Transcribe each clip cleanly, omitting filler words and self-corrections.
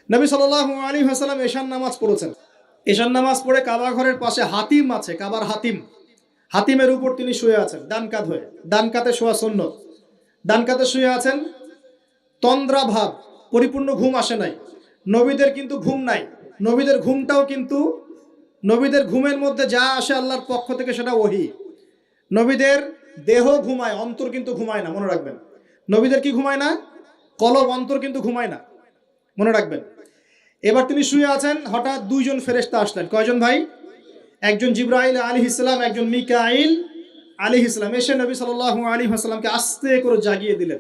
নবী সাল্লাল্লাহু আলাইহি ওয়াসাল্লাম এশার নামাজ পড়েছেন। এশার নামাজ পড়ে কাবা ঘরের পাশে হাতিম আছে, কাবার হাতিম, হাতিমের উপর তিনি শুয়ে আছেন ডান কাত হয়ে। ডান কাতে শোয়া সুন্নত। ডান কাতে শুয়ে আছেন, তন্দ্রা ভাব, পরিপূর্ণ ঘুম আসে নাই। নবীদের কিন্তু ঘুম নাই। নবীদের ঘুমটাও কিন্তু, নবীদের ঘুমের মধ্যে যা আসে আল্লাহর পক্ষ থেকে সেটা ওহী। নবীদের দেহ ঘুমায়, অন্তর কিন্তু ঘুমায় না, মনে রাখবেন। নবীদের কি ঘুমায় না? কলব, অন্তর কিন্তু ঘুমায় না, মনে রাখবেন। এবার তিনি শুয়ে আছেন, হঠাৎ দুইজন ফেরেশতা আসলেন। কয়জন ভাই? একজন জিবরাইল আলাইহিস সালাম, একজন মিকাইল আলাইহিস সালাম। এসে নবী সাল্লাল্লাহু আলাইহি ওয়াসাল্লামকে আস্তে করে জাগিয়ে দিলেন।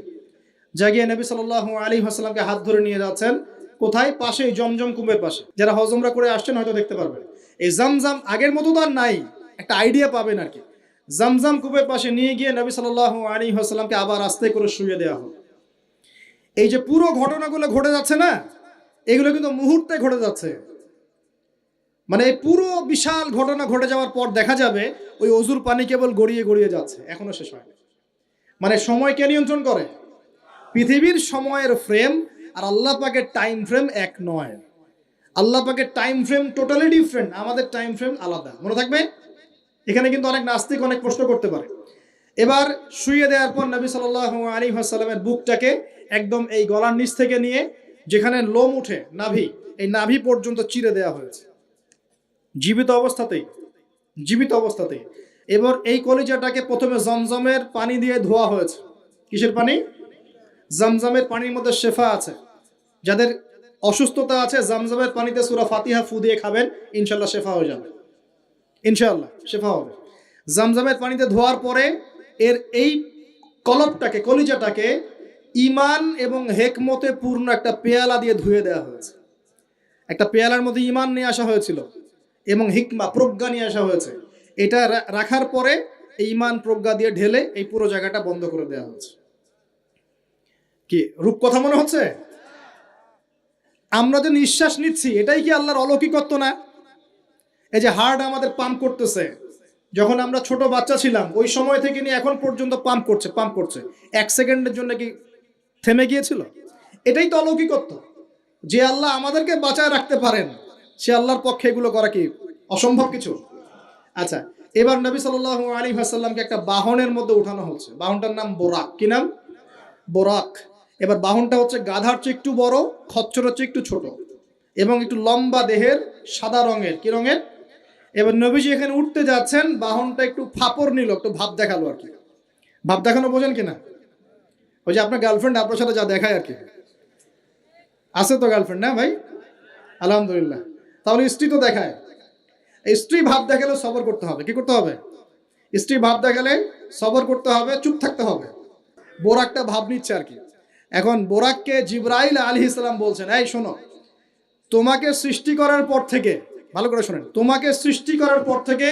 জাগিয়ে নবী সাল্লাল্লাহু আলাইহি ওয়াসাল্লামকে হাত ধরে নিয়ে যাচ্ছেন। কোথায়? পাশেই জমজম কুমের পাশে। যারা হজ উমরা করে আসছেন হয়তো দেখতে পারবেন। এই জমজম আগের মতো তো আর নাই, একটা আইডিয়া পাবেন আর কি। জমজম কুমের পাশে নিয়ে গিয়ে নবী সাল্লাল্লাহু আলাইহি ওয়াসাল্লামকে আবার আস্তে করে শুয়ে দেওয়া হলো। এই যে পুরো ঘটনাগুলো ঘটে যাচ্ছে না, এগুলো কিন্তু মুহূর্তে ঘটে যাচ্ছে। মানে এই পুরো বিশাল ঘটনা ঘটে যাওয়ার পর দেখা যাবে ওই অজুর পানি কেবল গড়িয়ে গড়িয়ে যাচ্ছে, এখনো শেষ হয়নি। মানে সময় কে নিয়ন্ত্রণ করে? পৃথিবীর সময়ের ফ্রেম আর আল্লাহ পাকের টাইম ফ্রেম এক নয়। আল্লাহ পাকের টাইম ফ্রেম টোটালি ডিফারেন্ট, আমাদের টাইম ফ্রেম আলাদা, মনে থাকবে। এখানে কিন্তু অনেক নাস্তিক অনেক প্রশ্ন করতে পারে। এবার শুয়ে দেওয়ার পর নবী সাল্লাল্লাহু আলাইহি ওয়াসাল্লামের বুকটাকে একদম এই গলার নিচ থেকে নিয়ে যেখানে লোম উঠে নাভি, এই নাভি পর্যন্ত চিরে দেওয়া হয়েছে, জীবিত অবস্থাতেই, জীবিত অবস্থাতেই। এবার এই কলিজাটাকে প্রথমে জমজমের পানি দিয়ে ধোয়া হয়েছে। কিসের পানি? জমজমের পানির মধ্যে শেফা আছে। যাদের অসুস্থতা আছে জমজমের পানিতে সূরা ফাতিহা ফু দিয়ে খাবেন, ইনশাল্লাহ শেফা হয়ে যাবে, ইনশাআল্লাহ শেফা হবে। জমজমের পানিতে ধোয়ার পরে এর এই কলবটাকে, কলিজাটাকে ঈমান এবং হেকমতে পূর্ণ একটা পেয়ালা দিয়ে ধুয়ে দেওয়া হয়েছে। একটা পেয়ালার মধ্যে ঈমান নিয়ে আসা হয়েছিল এবং হিকমা, প্রজ্ঞা নিয়ে আসা হয়েছে। এটা রাখার পরে এই ঈমান প্রজ্ঞা দিয়ে ঢেলে এই পুরো জায়গাটা বন্ধ করে দেওয়া হয়েছে। কি রূপকথা মনে হচ্ছে? আমরা যে নিঃশ্বাস নিচ্ছি এটাই কি আল্লাহর অলৌকিকত্ব না? এই যে হার্ট আমাদের পাম্প করতেছে, যখন আমরা ছোট বাচ্চা ছিলাম ওই সময় থেকে নিয়ে এখন পর্যন্ত পাম্প করছে, পাম্প করছে। 1 সেকেন্ডের জন্য কি থেমে গিয়েছিল? এটাই তো অলৌকিকত্ব। যে আল্লাহ আমাদেরকে বাঁচায় রাখতে পারেন, সে আল্লাহর পক্ষে এগুলো করা কি অসম্ভব কিছু? আচ্ছা, এবার নবী সাল্লাল্লাহু আলাইহি ওয়াসাল্লামকে একটা বাহনের মধ্যে উঠানো হচ্ছে। বাহনটার নাম বোরাক। কি নাম? বোরাক। এবার বাহনটা হচ্ছে গাধার চেয়ে একটু বড়, খচ্চরের চেয়ে একটু ছোট এবং একটু লম্বা দেহের, সাদা রঙের। কি রঙের? এবার নবীজি এখানে উঠতে যাচ্ছেন, বাহনটা একটু ফাপড় নিল, একটু ভাব দেখালো আর কি। ভাব দেখানো বোঝেন কিনা? ওই যে আপনার গার্লফ্রেন্ড আপনার সাথে যা দেখায় আর কি। আছে তো গার্লফ্রেন্ড, না ভাই? আলহামদুলিল্লাহ। তাহলে স্ত্রী তো দেখায়। স্ত্রী ভাব দেখালে সবর করতে হবে। কি করতে হবে? স্ত্রী ভাব দেখালে সবর করতে হবে, চুপ থাকতে হবে। বোরাকটা ভাব নিচ্ছে আর কি। এখন বোরাককে জিবরাইল আলাইহিস সালাম বলছেন, এই শোনো, তোমাকে সৃষ্টি করার পর থেকে, ভালো করে শোনেন, তোমাকে সৃষ্টি করার পর থেকে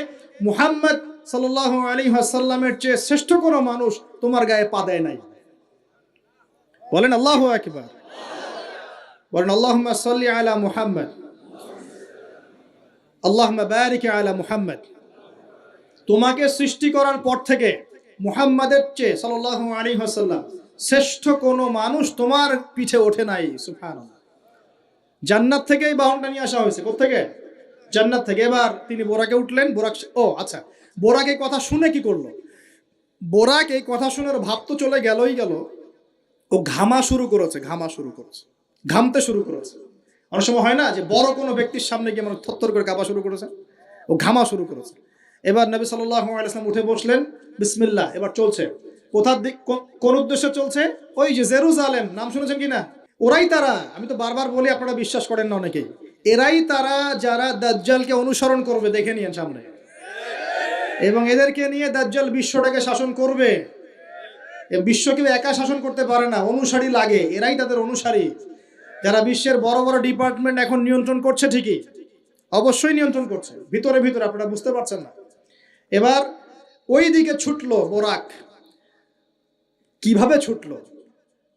মুহাম্মদ সাল্লাল্লাহু আলাইহি ওয়াসাল্লামের চেয়ে শ্রেষ্ঠ কোনো মানুষ তোমার গায়ে পা দেয় নাই। বলেন আল্লাহু আকবার। বলেন আল্লাহুম্মা সাল্লি আলা মুহাম্মদ, আল্লাহুম্মা বারিক আলা মুহাম্মদ। তোমাকে সৃষ্টি করার পর থেকে মুহাম্মাদের চেয়ে সাল্লাল্লাহু আলাইহি ওয়াসাল্লাম শ্রেষ্ঠ কোনো মানুষ তোমার পিঠে ওঠে নাই। সুবহানাল্লাহ। জান্নাত থেকে এই বাহনটা নিয়ে আসা হয়েছে। কোত্থেকে? জান্নাত থেকে। এবার তিনি বোরাকে উঠলেন। বোরাক, ও আচ্ছা, বোরাক এই কথা শুনে কি করলো? বোরাক এই কথা শুনে ভাব তো চলে গেলই গেল, ও ঘামা শুরু করেছে, ঘামা শুরু করেছে, ঘামতে শুরু করেছে। অনেক সময় হয় না যে বড় কোনো ব্যক্তির সামনে গিয়ে মানে থরথর করে কাঁপা শুরু করেছে, ও ঘামা শুরু করেছে। এবার নবী সাল্লাল্লাহু আলাইহি ওয়াসাল্লাম উঠে বসলেন, বিসমিল্লাহ। এবার চলছে। কোথার দিক, কোন উদ্দেশ্যে চলছে? ওই যে জেরুজালেম, নাম শুনেছেন কিনা? ওরাই তারা, আমি তো বারবার বলি আপনারা বিশ্বাস করেন না অনেকেই, এরাই তারা যারা দাজ্জালকে অনুসরণ করবে, দেখে নিয়েন সামনে। এবং এদেরকে নিয়ে দাজ্জাল বিশ্বটাকে শাসন করবে। বিশ্ব কেউ একা শাসন করতে পারে না, অনুসারী লাগে, এরাই তাদের অনুসারী। যারা বিশ্বের বড় বড় ডিপার্টমেন্ট এখন নিয়ন্ত্রণ করছে, ঠিকই, অবশ্যই নিয়ন্ত্রণ করছে, ভিতরে ভিতরে, আপনারা বুঝতে পারছেন না। এবার ওই দিকে ছুটলো বোরাক। কিভাবে ছুটলো?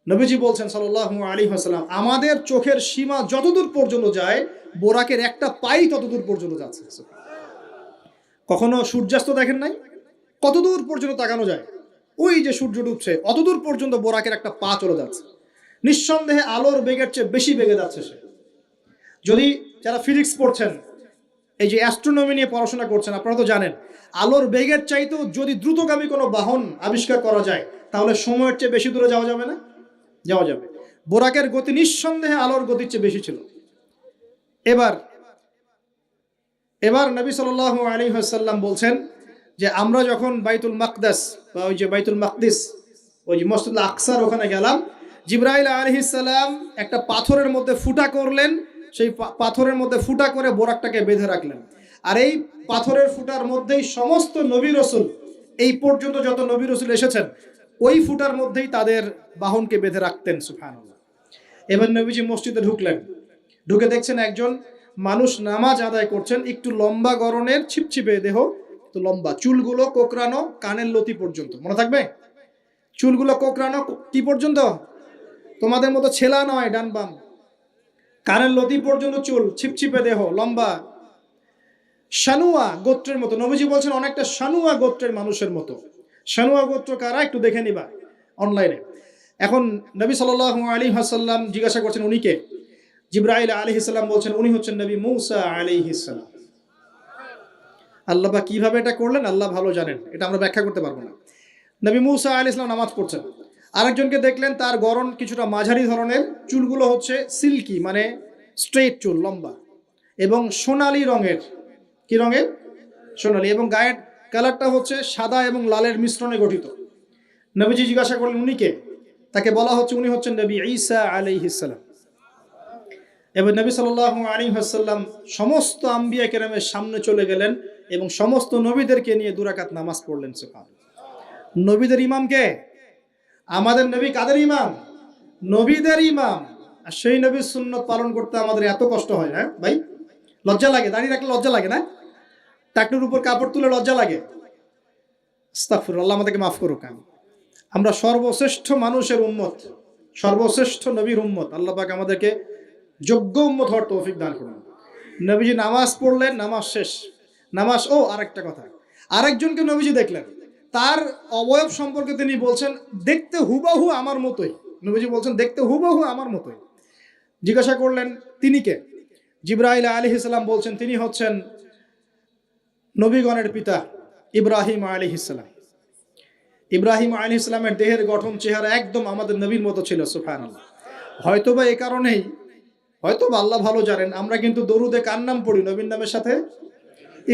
নবীজি বলছেন সাল্লাল্লাহু আলাইহি ওয়াসাল্লাম, আমাদের চোখের সীমা যতদূর পর্যন্ত যায়, বোরাকের একটা পাই ততদূর পর্যন্ত যাচ্ছে। কখনো সূর্যাস্ত দেখেন নাই? কতদূর পর্যন্ত তাকানো যায়? ওই যে সূর্য ডুবছে অতদূর পর্যন্ত বোরাকের একটা পা চলে যাচ্ছে। নিঃসন্দেহে আলোর বেগের চেয়ে বেশি বেগে যাচ্ছে সে। যদি যারা ফিজিক্স পড়ছেন, এই যে অ্যাস্ট্রোনমি নিয়ে পড়াশোনা করছেন, আপনারা তো জানেন আলোর বেগের চাইতেও যদি দ্রুতগামী কোনো বাহন আবিষ্কার করা যায় তাহলে সময়ের চেয়ে বেশি দূরে যাওয়া যাবে না? যাওয়া যাবে। বোরাকের গতি নিঃসন্দেহে আলোর গতির চেয়ে বেশি ছিল। এবার এবার নবী সাল্লাল্লাহু আলাইহি ওয়াসাল্লাম বলছেন যে আমরা যখন বাইতুল মাকদাস বা ওই যে বাইতুল মাকদিস, ওই যে মসজিদুল আকসার ওখানে গেলাম, জিবরাইল আলাইহিস সালাম একটা পাথরের মধ্যে ফুটা করলেন, সেই পাথরের মধ্যে ফুটা করে বোরাকটাকে বেঁধে রাখলেন। আর এই পাথরের ফুটার মধ্যেই সমস্ত নবী রসুল, এই পর্যন্ত যত নবী রসুল এসেছেন, ওই ফুটার মধ্যেই তাদের বাহনকে বেঁধে রাখতেন। সুবহানাল্লাহ। এবার নবীজি মসজিদে ঢুকলেন, ঢুকে দেখছেন একজন মানুষ নামাজ আদায় করছেন, একটু লম্বা গড়নের, ছিপছিপে দেহ, তো লম্বা, চুলগুলো কোকড়ানো কানের লতি পর্যন্ত। মনে থাকবে, চুলগুলো কোকড়ানো কি পর্যন্ত? তোমাদের মতো ছেলা নয় ডান বাম, কানের লতি পর্যন্ত চুল, ছিপছিপে দেহ, লম্বা, শানুয়া গোত্রের মতো। নবীজি বলছেন অনেকটা শানুয়া গোত্রের মানুষের মতো। শানুয়া গোত্র কারা একটু দেখে নিবা অনলাইনে। এখন নবী সাল্লাল্লাহু আলাইহি ওয়াসাল্লাম জিজ্ঞাসা করছেন উনি কে? জিবরাইল আলাইহিস সালাম বলছেন উনি হচ্ছেন নবী মূসা আলাইহিস সালাম। আল্লাহ বা কিভাবে এটা করলেন আল্লাহ ভালো জানেন, এটা আমরা ব্যাখ্যা করতে পারবো না। নবী মূসা আলাইহিস সালাম নামাজ পড়ছেন, আরেকজনকে দেখলেন তার গড়ন কিছুটা মাঝারি ধরনের, চুলগুলো হচ্ছে সিল্কি মানে স্ট্রেট চুল, লম্বা এবং সোনালী রঙের। কি রঙের? সোনালী। এবং গায়ের কালারটা হচ্ছে সাদা এবং লালের মিশ্রণে গঠিত। নবীজি জিজ্ঞাসা করলেন উনি কে? তাকে বলা হচ্ছে উনি হচ্ছেন নবী ঈসা আলাইহিস সালাম। এবার নবী সাল্লাল্লাহু আলাইহি ওয়াসাল্লাম সমস্ত আম্বিয়া কেরামের সামনে চলে গেলেন এবং সমস্ত নবীদেরকে নিয়ে 2 রাকাত নামাজ পড়লেন। সুবহানাল্লাহ। নবীদের ইমাম কে? আমাদের নবী কাদের ইমাম? নবীদের ইমাম। আর সেই নবীর সুন্নত পালন করতে আমাদের এত কষ্ট হয়, হ্যাঁ ভাই? লজ্জা লাগে, দাঁড়িয়ে রাখলে লজ্জা লাগে না? টাকনুর উপর কাপড় তুলে লজ্জা লাগে? আস্তাগফিরুল্লাহ, আল্লাহ আমাদেরকে মাফ করুক। আমরা সর্বশ্রেষ্ঠ মানুষের উম্মত, সর্বশ্রেষ্ঠ নবীর উম্মত। আল্লাহ পাক আমাদেরকে যোগ্য উম্মত হওয়ার তৌফিক দান করুন। নবীজি নামাজ পড়লেন, নামাজ শেষ। নামাজ, ও আরেকটা কথা, আরেকজনকে নবীজি দেখলেন, তার অবয়ব সম্পর্কে তিনি বলছেন দেখতে হুবহু আমার মতোই। নবীজি বলছেন দেখতে হুবহু আমার মতোই। জিজ্ঞাসা করলেন তিনি কে? জিবরাইল আলাইহিস সালাম বলছেন তিনি হচ্ছেন নবীগণের পিতা ইব্রাহিম আলাইহিস সালাম। ইব্রাহিম আলাইহিস সালামের দেহের গঠন, চেহারা একদম আমাদের নবীর মতো ছিল। সুবহানাল্লাহ। হয়তোবা এই কারণেই, হয়তোবা আল্লাহ ভালো জানেন, আমরা কিন্তু দরুদে কার নাম পড়ি? নবীর নামের সাথে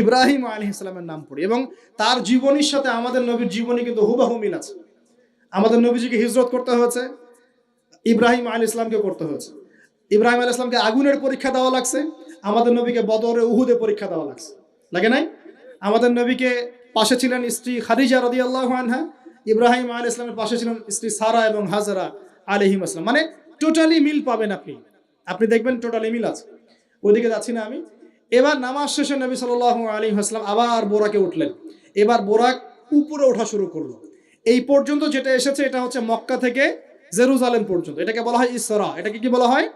ইব্রাহিম আলাইহিস সালামের নাম পড়ি, এবং তার জীবনীর সাথে আমাদের নবীর জীবনী কিন্তু হুবহু মিল আছে। আমাদের নবীজিকে হিজরত করতে হয়েছে, ইব্রাহিম আলাইহিস সালামকে করতে হয়েছে। ইব্রাহিম আলাইহিস সালামকে আগুনের পরীক্ষা দেওয়া লাগছে, আমাদের নবীকে বদরে উহুদে পরীক্ষা দেওয়া লাগছে, লাগে নাই? আমাদের নবীকে পাশে ছিলেন স্ত্রী খাদিজা রাদিয়াল্লাহু আনহা, ইব্রাহিম আলাইহিস সালামের পাশে ছিলেন স্ত্রী সারা এবং হাজরা আলাইহিম আসসালাম। মানে টোটালি মিল পাবেন আপনি, আপনি দেখবেন টোটালি মিল আছে। ওইদিকে যাচ্ছি না আমি। এবার নামাজ শেষে নবী সাল্লাল্লাহু আলাইহি ওয়াসাল্লাম আবার বোরাকে উঠলেন। এবার বোরাক উপরে ওঠা শুরু করলো। এই পর্যন্ত যেটা এসেছে এটা হচ্ছে মক্কা থেকে জেরুজালেম পর্যন্ত, এটাকে বলা হয় ইসরা। এটাকে কি বলা হয়?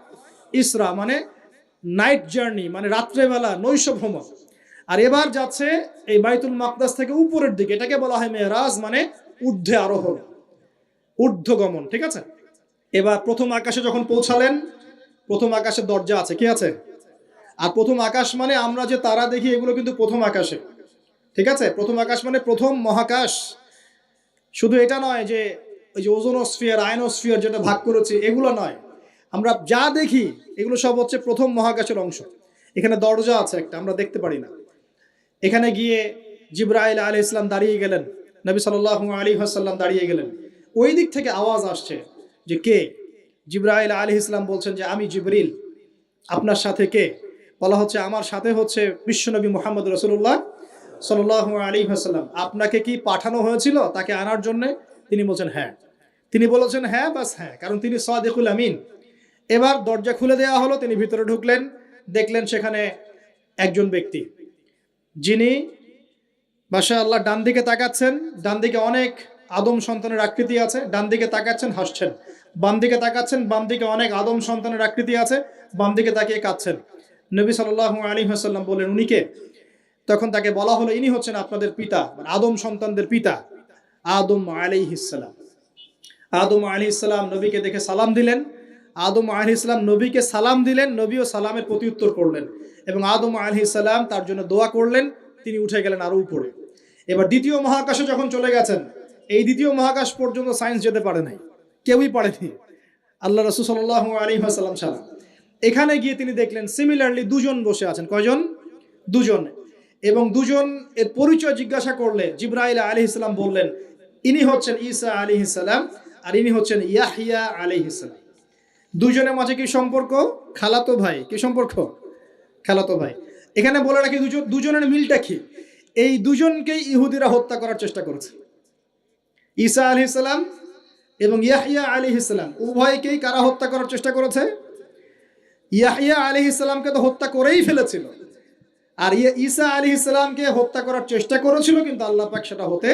ইসরা মানে নাইট জার্নি, মানে রাত্রেবেলা নৈশ ভ্রমণ। আর এবার যাচ্ছে এই বাইতুল মাকদাস থেকে উপরের দিকে, এটাকে বলা হয় মেরাজ, মানে ঊর্ধ্বে আরোহণ, ঊর্ধ্বগমন। ঠিক আছে? এবার প্রথম আকাশে যখন পৌঁছালেন, প্রথম আকাশের দরজা আছে, কি আছে? আর প্রথম আকাশ মানে আমরা যে তারা দেখি এগুলো কিন্তু প্রথম আকাশে। ঠিক আছে? প্রথম আকাশ মানে প্রথম মহাকাশ। শুধু এটা নয় যে ওই যে ওজোনোস্ফিয়ার, আয়নোস্ফিয়ার যেটা ভাগ করেছে এগুলো নয়, আমরা যা দেখি এগুলো সব হচ্ছে প্রথম মহাকাশের অংশ। এখানে দরজা আছে একটা, আমরা দেখতে পারি না। এখানে গিয়ে জিবরাইল আলাইহিস সালাম দাঁড়িয়ে গেলেন, নবী সাল্লাল্লাহু আলাইহি ওয়াসাল্লাম দাঁড়িয়ে গেলেন। ওই দিক থেকে আওয়াজ আসছে যে কে? জিবরাইল আলাইহিস সালাম বলছেন যে আমি জিবরিল। আপনার সাথে কে? বলা হচ্ছে আমার সাথে হচ্ছে বিশ্বনবী মুহাম্মদ রাসূলুল্লাহ সাল্লাল্লাহু আলাইহি ওয়াসাল্লাম। আপনাকে কি পাঠানো হয়েছিল তাকে আনার জন্য? তিনি বলছেন হ্যাঁ। তিনি বলেছেন হ্যাঁ, বাস হ্যাঁ, কারণ তিনি সাদিকুল আমিন। এবার দরজা খুলে দেওয়া হলো, তিনি ভিতরে ঢুকলেন, দেখলেন সেখানে একজন ব্যক্তি যিনি মাশাআল্লাহ ডান দিকে তাকাচ্ছেন, ডান দিকে অনেক আদম সন্তানের আকৃতি আছে, ডান দিকে তাকাচ্ছেন হাসছেন, বাম দিকে তাকাচ্ছেন, বাম দিকে অনেক আদম সন্তানের আকৃতি আছে, বাম দিকে তাকিয়ে কাঁদছেন। নবী সাল্লাল্লাহু আলাইহি ওয়াসাল্লাম বললেন উনি কে? তখন তাকে বলা হলো ইনি হচ্ছেন আপনাদের পিতা, আদম সন্তানদের পিতা আদম আলাইহিস সালাম। আদম আলাইহিস সালাম নবীকে দেখে সালাম দিলেন। আদম আলাইহিস সালাম নবীকে সালাম দিলেন, নবীও সালামের প্রত্যুত্তর করলেন এবং আদম আলাইহিস সালাম তার জন্য দোয়া করলেন, তিনি উঠে গেলেন আরো উপরে। এবার দ্বিতীয় মহাকাশে যখন চলে গেছেন, এই দ্বিতীয় মহাকাশ পর্যন্ত সায়েন্স যেতে পারে নাই, কেউই পারেনি আল্লাহ রাসূল সাল্লাল্লাহু আলাইহি ওয়াসাল্লাম ছাড়া। এখানে গিয়ে তিনি দেখলেন সিমিলারলি দুজন বসে আছেন। কয়জন? দুজন। এবং দুজন এর পরিচয় জিজ্ঞাসা করলে জিবরাইল আলাইহিস সালাম বললেন, ইনি হচ্ছেন ঈসা আলাইহিস সালাম আর ইনি হচ্ছেন ইয়াহইয়া আলাইহিস সালাম। দুজনের মাঝে কি সম্পর্ক? খালাতো ভাই। কি সম্পর্ক? খালাতো ভাই। এখানে বলে রাখি দুজনের মিলটা কি? এই দুজনকেই ইহুদিরা হত্যা করার চেষ্টা করেছে। ঈসা আলাইহিস সালাম এবং ইয়াহইয়া আলাইহিস সালাম উভয়কেই কারা হত্যা করার চেষ্টা করেছে? ইয়াহইয়া আলাইহিস সালামকে তো হত্যা করেই ফেলেছিল, আর ঈসা আলাইহিস সালামকে হত্যা করার চেষ্টা করেছিল, কিন্তু আল্লাহ পাক সেটা হতে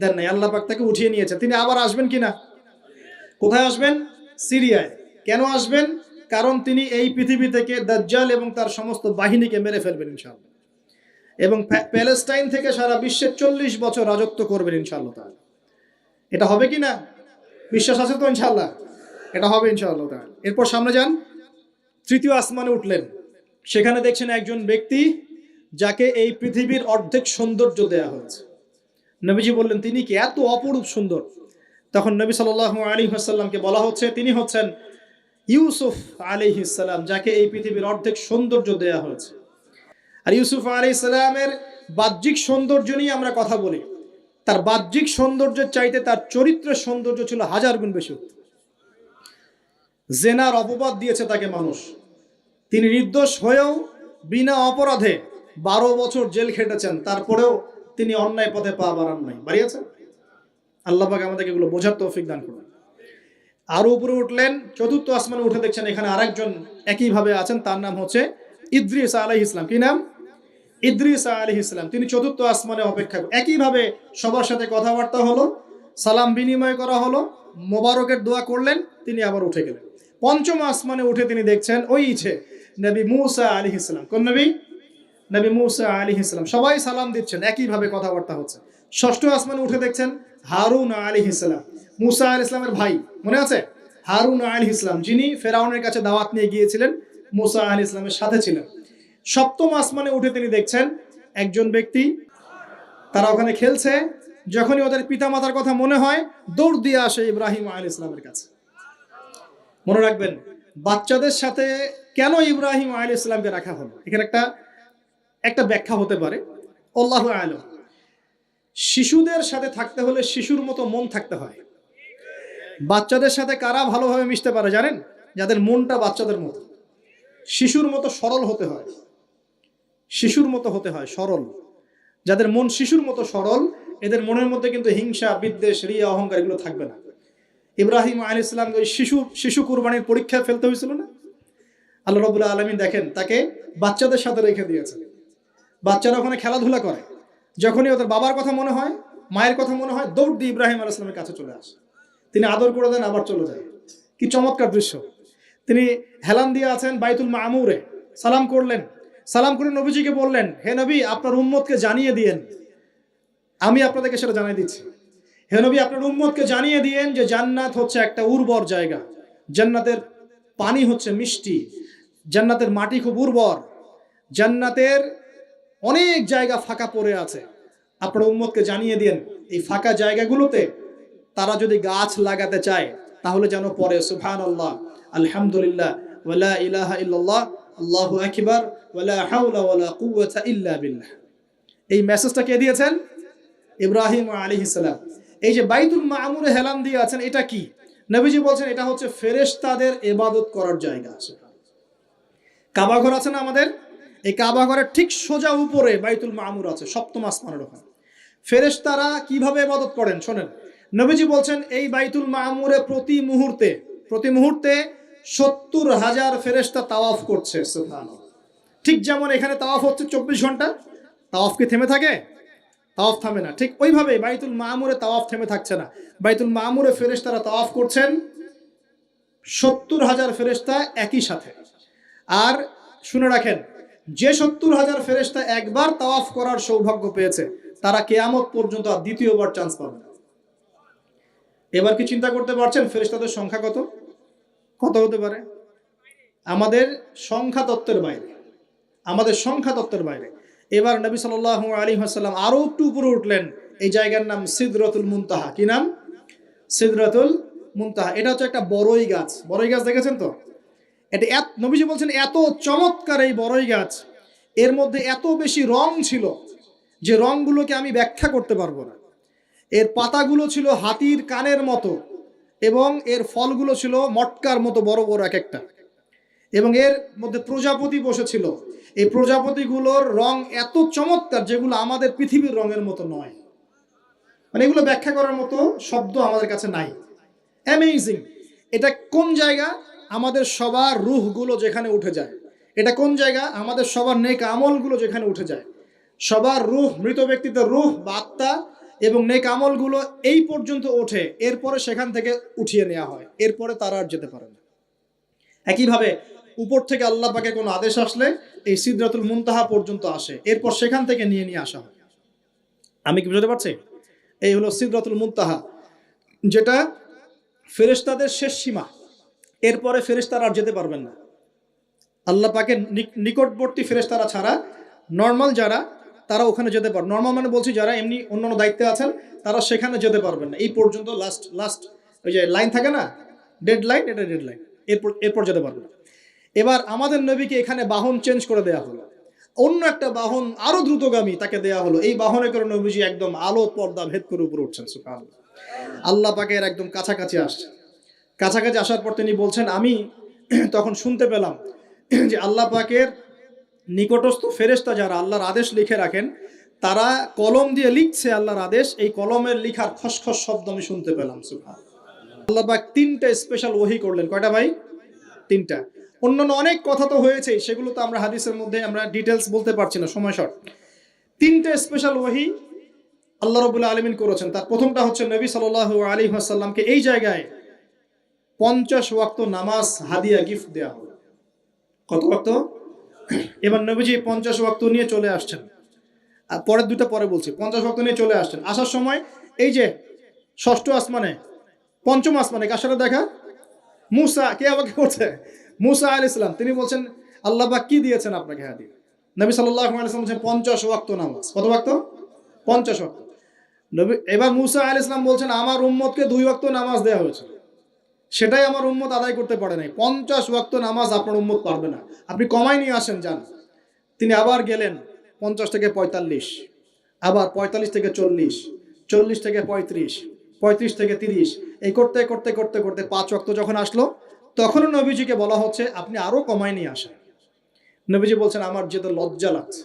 দেন নাই। আল্লাহ পাক তাকে উঠিয়ে নিয়েছে। তিনি আবার আসবেন কিনা? কোথায় আসবেন? সিরিয়ায়। কেন আসবেন? কারণ তিনি এই পৃথিবী থেকে দাজ্জাল এবং তার সমস্ত বাহিনীকে মেরে ফেলবেন ইনশাআল্লাহ, এবং প্যালেস্টাইন থেকে সারা বিশ্বে 40 বছর রাজত্ব করবেন ইনশাআল্লাহ তাআলা। এটা হবে কি না? বিশ্বাস আছে তো ইনশাআল্লাহ? এটা হবে ইনশাআল্লাহ তাআলা। এরপর সামনে যান, তৃতীয় আসমানে উঠলেন। সেখানে দেখছেন একজন ব্যক্তি যাকে এই পৃথিবীর অর্ধেক সৌন্দর্য দেয়া হয়েছে। নবীজি বললেন, তিনি কি এত অপরূপ সুন্দর? তখন নবী সাল্লাল্লাহু আলাইহি ওয়াসাল্লামকে বলা হচ্ছে, তিনি হচ্ছেন ইউসুফ আলাইহিস সালাম, যাকে এই পৃথিবীর অর্ধেক সৌন্দর্য দেয়া হয়েছে। আর ইউসুফ আলাইহিস সালামের বাহ্যিক সৌন্দর্য নিয়ে আমরা কথা বলি, তার বাহ্যিক সৌন্দর্যের চাইতে তার চরিত্রের সৌন্দর্য ছিল 1000 গুণ বেশি। জেনার অপবাদ দিয়েছে তাকে মানুষ, তিনি নির্দোষ হয়েও বিনা অপরাধে 12 বছর জেল খেটেছেন, তারপরেও তিনি অন্যায় পথে পা বাড়ান নাই, বাড়িয়েছেন। আল্লাহ পাক আমাদেরকে এগুলো বোঝার তৌফিক দান করুন। আরো উপরে উঠলেন, চতুর্থ আসমানে উঠে দেখছেন এখানে আরেকজন একইভাবে আছেন, তার নাম হচ্ছে ইদ্রিস আলাইহিস সালাম। কি নাম? ইদ্রিস আলাইহিস সালাম। তিনি চতুর্থ আসমানে অপেক্ষা করেন। একইভাবে সবার সাথে কথাবার্তা হলো, সালাম বিনিময় করা হলো, মোবারকের দোয়া করলেন, তিনি আবার উঠে গেলেন। পঞ্চম আসমানে উঠে তিনি দেখছেন ওই ইচ্ছে নবী মুসা আলাইহিস সালাম। কোন নবী? নবী মুসা আলাইহিস সালাম। সবাই সালাম দিচ্ছেন, একইভাবে কথাবার্তা হচ্ছে। ষষ্ঠ আসমানে উঠে দেখছেন হারুন আলাইহিস সালাম, মুসা আলাইহিস সালামের ভাই, মনে আছে? হারুন আলাইহিস সালাম, যিনি ফেরাউনের কাছে দাওয়াত নিয়ে গিয়েছিলেন, মুসা আলাইহিস সালামের সাথে ছিলেন। সপ্তম আসমানে উঠে তিনি দেখছেন একজন ব্যক্তি, তারা ওখানে খেলছে, যখনই ওদের পিতামাতার কথা মনে হয় দৌড় দিয়ে আসে ইব্রাহিম আলাইহিস সালামের কাছে। মনে রাখবেন, বাচ্চাদের সাথে কেন ইব্রাহিম আলাইহিস সালামকে রাখা হলো, এখানে একটা ব্যাখ্যা হতে পারে, আল্লাহু আ'লাম। শিশুদের সাথে থাকতে হলে শিশুর মতো মন থাকতে হয়। বাচ্চাদের সাথে কারা ভালোভাবে মিশতে পারে জানেন? যাদের মনটা বাচ্চাদের মতো, শিশুর মতো সরল হতে হয়। শিশুর মতো হতে হয়, সরল। যাদের মন শিশুর মতো সরল, এদের মনের মধ্যে কিন্তু হিংসা, বিদ্বেষ, রিয়া, অহংকার এগুলো থাকবে না। ইব্রাহিম আলাইহিস সালাম ওই শিশু কুরবানির পরীক্ষায় ফেলতে হয়েছিল না? আল্লাহ রাব্বুল আলামিন দেখেন তাকে বাচ্চাদের সাথে রেখে দিয়েছেন। বাচ্চারা ওখানে খেলাধুলা করে, যখনই ওদের বাবার কথা মনে হয়, মায়ের কথা মনে হয়, দৌড় দিয়ে ইব্রাহিম আলাইহিস সালামের কাছে চলে আসে। তিনি আদর করে দেন, আবার চলে যায়। কি চমৎকার দৃশ্য! তিনি হেলান দিয়ে আছেন বাইতুল মামুরে, সালাম করলেন, সালাম করে নবীজিকে বললেন, হে নবী, আপনার উম্মতকে জানিয়ে দিয়েন, আমি আপনাদেরকে সেটা জানিয়ে দিচ্ছি। হে নবী, আপনার উম্মতকে জানিয়ে দিয়েন যে জান্নাত হচ্ছে একটা উর্বর জায়গা, জান্নাতের পানি হচ্ছে মিষ্টি, জান্নাতের মাটি খুব উর্বর, জান্নাতের অনেক জায়গা ফাঁকা পড়ে আছে। আপনার উম্মতকে জানিয়ে দিয়েন এই ফাঁকা জায়গাগুলোতে তারা যদি গাছ লাগাতে চায় তাহলে যেন পড়ে সুবহানাল্লাহ, আলহামদুলিল্লাহ, ওয়ালা ইলাহা ইল্লাল্লাহ, আল্লাহু আকবার, ওয়ালা হাওলা ওয়ালা কুওয়াতা ইল্লা বিল্লাহ। এই মেসেজটা কে দিয়েছেন? ইব্রাহিম আলাইহিস সালাম। এই যে বাইতুল মামুরে হেলান দিয়ে আছেন, এটা কি? নবীজি বলছেন এটা হচ্ছে ফেরেশতাদের ইবাদত করার জায়গা। কাবা ঘর আছে না আমাদের, এই কাবা ঘরের ঠিক সোজা উপরে বাইতুল মামুর আছে, সপ্তম আসমানের ওখানে। ফেরেশতারা কিভাবে ইবাদত করেন শোনেন। নবীজি বলছেন এই বাইতুল মামুরে প্রতি মুহূর্তে 70,000 ফেরেশতা তাওয়াফ করছে। সুবহানাল্লাহ। ঠিক যেমন এখানে তাওয়াফ হচ্ছে 24 ঘন্টা, তাওয়াফ কি থেমে থাকে? তাওয়াফ থামে না। ঠিক ওইভাবে বাইতুল মামুরে তাওয়াফ থেমে থাকছে না। বাইতুল মামুরে ফেরেশতারা তাওয়াফ করছেন 70,000 ফেরেশতা একই সাথে। আর শুনে রাখেন, যে 70,000 ফেরেশতা একবার তাওয়াফ করার সৌভাগ্য পেয়েছে তারা কিয়ামত পর্যন্ত আর দ্বিতীয়বার চান্স পাবে না। এবার কি চিন্তা করতে পারছেন ফেরেশতাদের সংখ্যা কত? কত হতে পারে? আমাদের সংখ্যা তত্ত্বের বাইরে, আমাদের সংখ্যা তত্ত্বের বাইরে। এবার নবী সাল্লাল্লাহু আলাইহি ওয়াসাল্লাম আরো একটু উপরে উঠলেন। এই জায়গার নাম সিদরাতুল মুনতাহা। কি নাম? সিদরাতুল মুনতাহা। এটা হচ্ছে একটা বড়ই গাছ। বড়ই গাছ দেখেছেন তো? এটা নবীজি বলছেন এত চমৎকার এই বড়ই গাছ, এর মধ্যে এত বেশি রং ছিল যে রংগুলোকে আমি ব্যাখ্যা করতে পারবো না। এর পাতাগুলো ছিল হাতির কানের মতো এবং এর ফলগুলো ছিল মটকার মতো বড় বড় এক একটা, এবং এর মধ্যে প্রজাপতি বসেছিল। এই প্রজাপতিগুলোর রং এত চমৎকার যেগুলো আমাদের পৃথিবীর রঙের মতো নয়। মানে এগুলো ব্যাখ্যা করার মতো শব্দ আমাদের কাছে নাই। অ্যামেজিং। এটা কোন জায়গা? আমাদের সবার রুহগুলো যেখানে উঠে যায়। এটা কোন জায়গা? আমাদের সবার নেক আমলগুলো যেখানে উঠে যায়। সবার রুহ, মৃত ব্যক্তিদের রুহ বা আত্মা এবং নেক আমলগুলো এই পর্যন্ত ওঠে, এরপরে সেখান থেকে উঠিয়ে নেওয়া হয়, এরপরে তারা আর যেতে পারে না। একইভাবে উপর থেকে আল্লাহ পাকের কোনো আদেশ আসলে এই সিদরাতুল মুনতাহা পর্যন্ত আসে, এরপর সেখান থেকে নিয়ে আসা হয়। আমি কি বুঝতে পারছি? এই হলো সিদরাতুল মুনতাহা, যেটা ফেরেশতাদের শেষ সীমা। এরপরে ফেরেশতারা আর যেতে পারবেন না। আল্লাহ পাকের নিকটবর্তী ফেরেশতারা ছাড়া নর্মাল যারা, তারা ওখানে যেতে পারবে। নর্মাল মানে বলছি যারা এমনি অন্যান্য দায়িত্বে আছেন, তারা সেখানে যেতে পারবেন না। এই পর্যন্ত লাস্ট ওই যে লাইন থাকে না, ডেড লাইন, এটা ডেড লাইন, এরপর যেতে পারবে না। এবার আমাদের নবীকে এখানে বাহন চেঞ্জ করে দেওয়া হলো, অন্য একটা বাহন আরো দ্রুতগামী তাকে দেওয়া হলো। এই বাহনে করে নবীজি একদম আলো পর্দা ভেদ করে উপরে উঠছেন। সুবহানাল্লাহ। আল্লাহ পাকের একদম কাছাকাছি আসছে। কাছাকাছি আসার পর তিনি বলছেন, আমি তখন শুনতে পেলাম যে আল্লাহ পাকের নিকটস্থ ফেরেশতা যারা আল্লাহর আদেশ লিখে রাখেন, তারা কলম দিয়ে লিখছে আল্লাহর আদেশ। এই কলমের লিখার খসখস শব্দ আমি শুনতে পেলাম। সুবহানাল্লাহ। আল্লাহ পাক 3টা স্পেশাল ওহী করলেন। কয়টা ভাই? 3টা। অন্যান্য অনেক কথা তো হয়েছে, সেগুলো তো আমরা হাদিসের মধ্যে আমরা ডিটেলস বলতে পারছি না, সময় শর্ট। 3টে স্পেশাল ওহী আল্লাহ রাব্বুল আলামিন করেছেন। তার প্রথমটা হচ্ছে নবী সাল্লাল্লাহু আলাইহি ওয়াসাল্লামকে এই জায়গায় 50 ওয়াক্ত নামাজ হাদিয়া গিফট দেওয়া হলো। কত ওয়াক্ত? এবার নবীজি 50 ওয়াক্ত নিয়ে চলে আসছেন। আর পরের দুটো পরে বলছি। 50 ওয়াক্ত নিয়ে চলে আসছেন। আসার সময় এই যে ষষ্ঠ আসমানে, পঞ্চম আসমানে কার সাথে দেখা? মুসা। কে আমাকে করছে? মুসা আলাইহিস সালাম। তিনি বলছেন, আল্লাহ পাক কি দিয়েছেন আপনাকে হাদিয়া? নবী সাল্লাল্লাহু আলাইহি ওয়াসাল্লাম বলছেন 50 ওয়াক্ত নামাজ। কত ওয়াক্ত? 50 ওয়াক্ত। নবী এবার মুসা আলাইহিস সালাম বলছেন, আমার উম্মতকে 2 ওয়াক্ত নামাজ দেওয়া হয়েছে, সেটাই আমার উম্মত আদায় করতে পারে নাই। 50 ওয়াক্ত নামাজ আপনার উম্মত পারবে না, আপনি কমাই নিয়ে আসেন যান। তিনি আবার গেলেন 50 থেকে 45, আবার 45 থেকে 40, 40 থেকে 35, 35 থেকে 30, এই করতে করতে করতে করতে 5 ওয়াক্ত যখন আসলো, তখনও নবীজিকে বলা হচ্ছে আপনি আরো কমাই নিয়ে আসেন। নবীজি বলছেন, আমার যেতে লজ্জা লাগছে,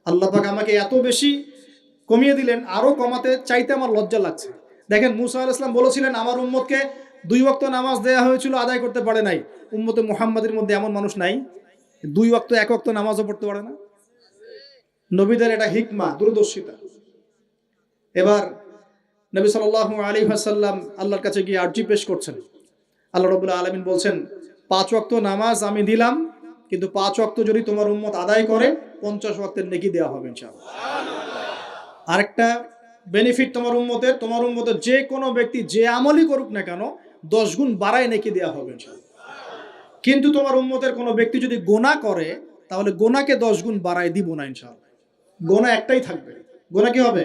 আল্লাহ পাক আমাকে এত বেশি কমিয়ে দিলেন, আরো কমাতে চাইতে আমার লজ্জা লাগছে। দেখেন, মুসা আলাইহিস সালাম বলেছিলেন আমার উম্মতকে 2 ওয়াক্ত নামাজ দেওয়া হয়েছিল, আদায় করতে পারে নাই। উম্মতে মুহাম্মাদের মধ্যে এমন মানুষ নাই 2 ওয়াক্ত 1 ওয়াক্ত নামাজও পড়তে পারে না। নবীদের এটা হিকমা, দূরদর্শিতা। এবার নবী সাল্লাল্লাহু আলাইহি ওয়াসাল্লাম আল্লাহর কাছে গিয়ে আরজি পেশ করছেন। আল্লাহ রাব্বুল আলামিন বলছেন, 5 ওয়াক্ত নামাজ আমি দিলাম, কিন্তু 5 ওয়াক্ত যদি তোমার উম্মত আদায় করে 50 ওয়াক্তের নেকি দেওয়া হবে ইনশাআল্লাহ। আরেকটা বেনিফিট তোমার উম্মতের যে কোনো ব্যক্তি যে আমলই করুক না কেন 10 গুণ বাড়ায় নেকি দেওয়া হবে ইনশাআল্লাহ। কিন্তু তোমার উম্মতের কোনো ব্যক্তি যদি গোনা করে, তাহলে গোনাকে 10 গুণ বাড়ায় দিব না ইনশাআল্লাহ। গোনা একটাই থাকবে। গোনা কি হবে?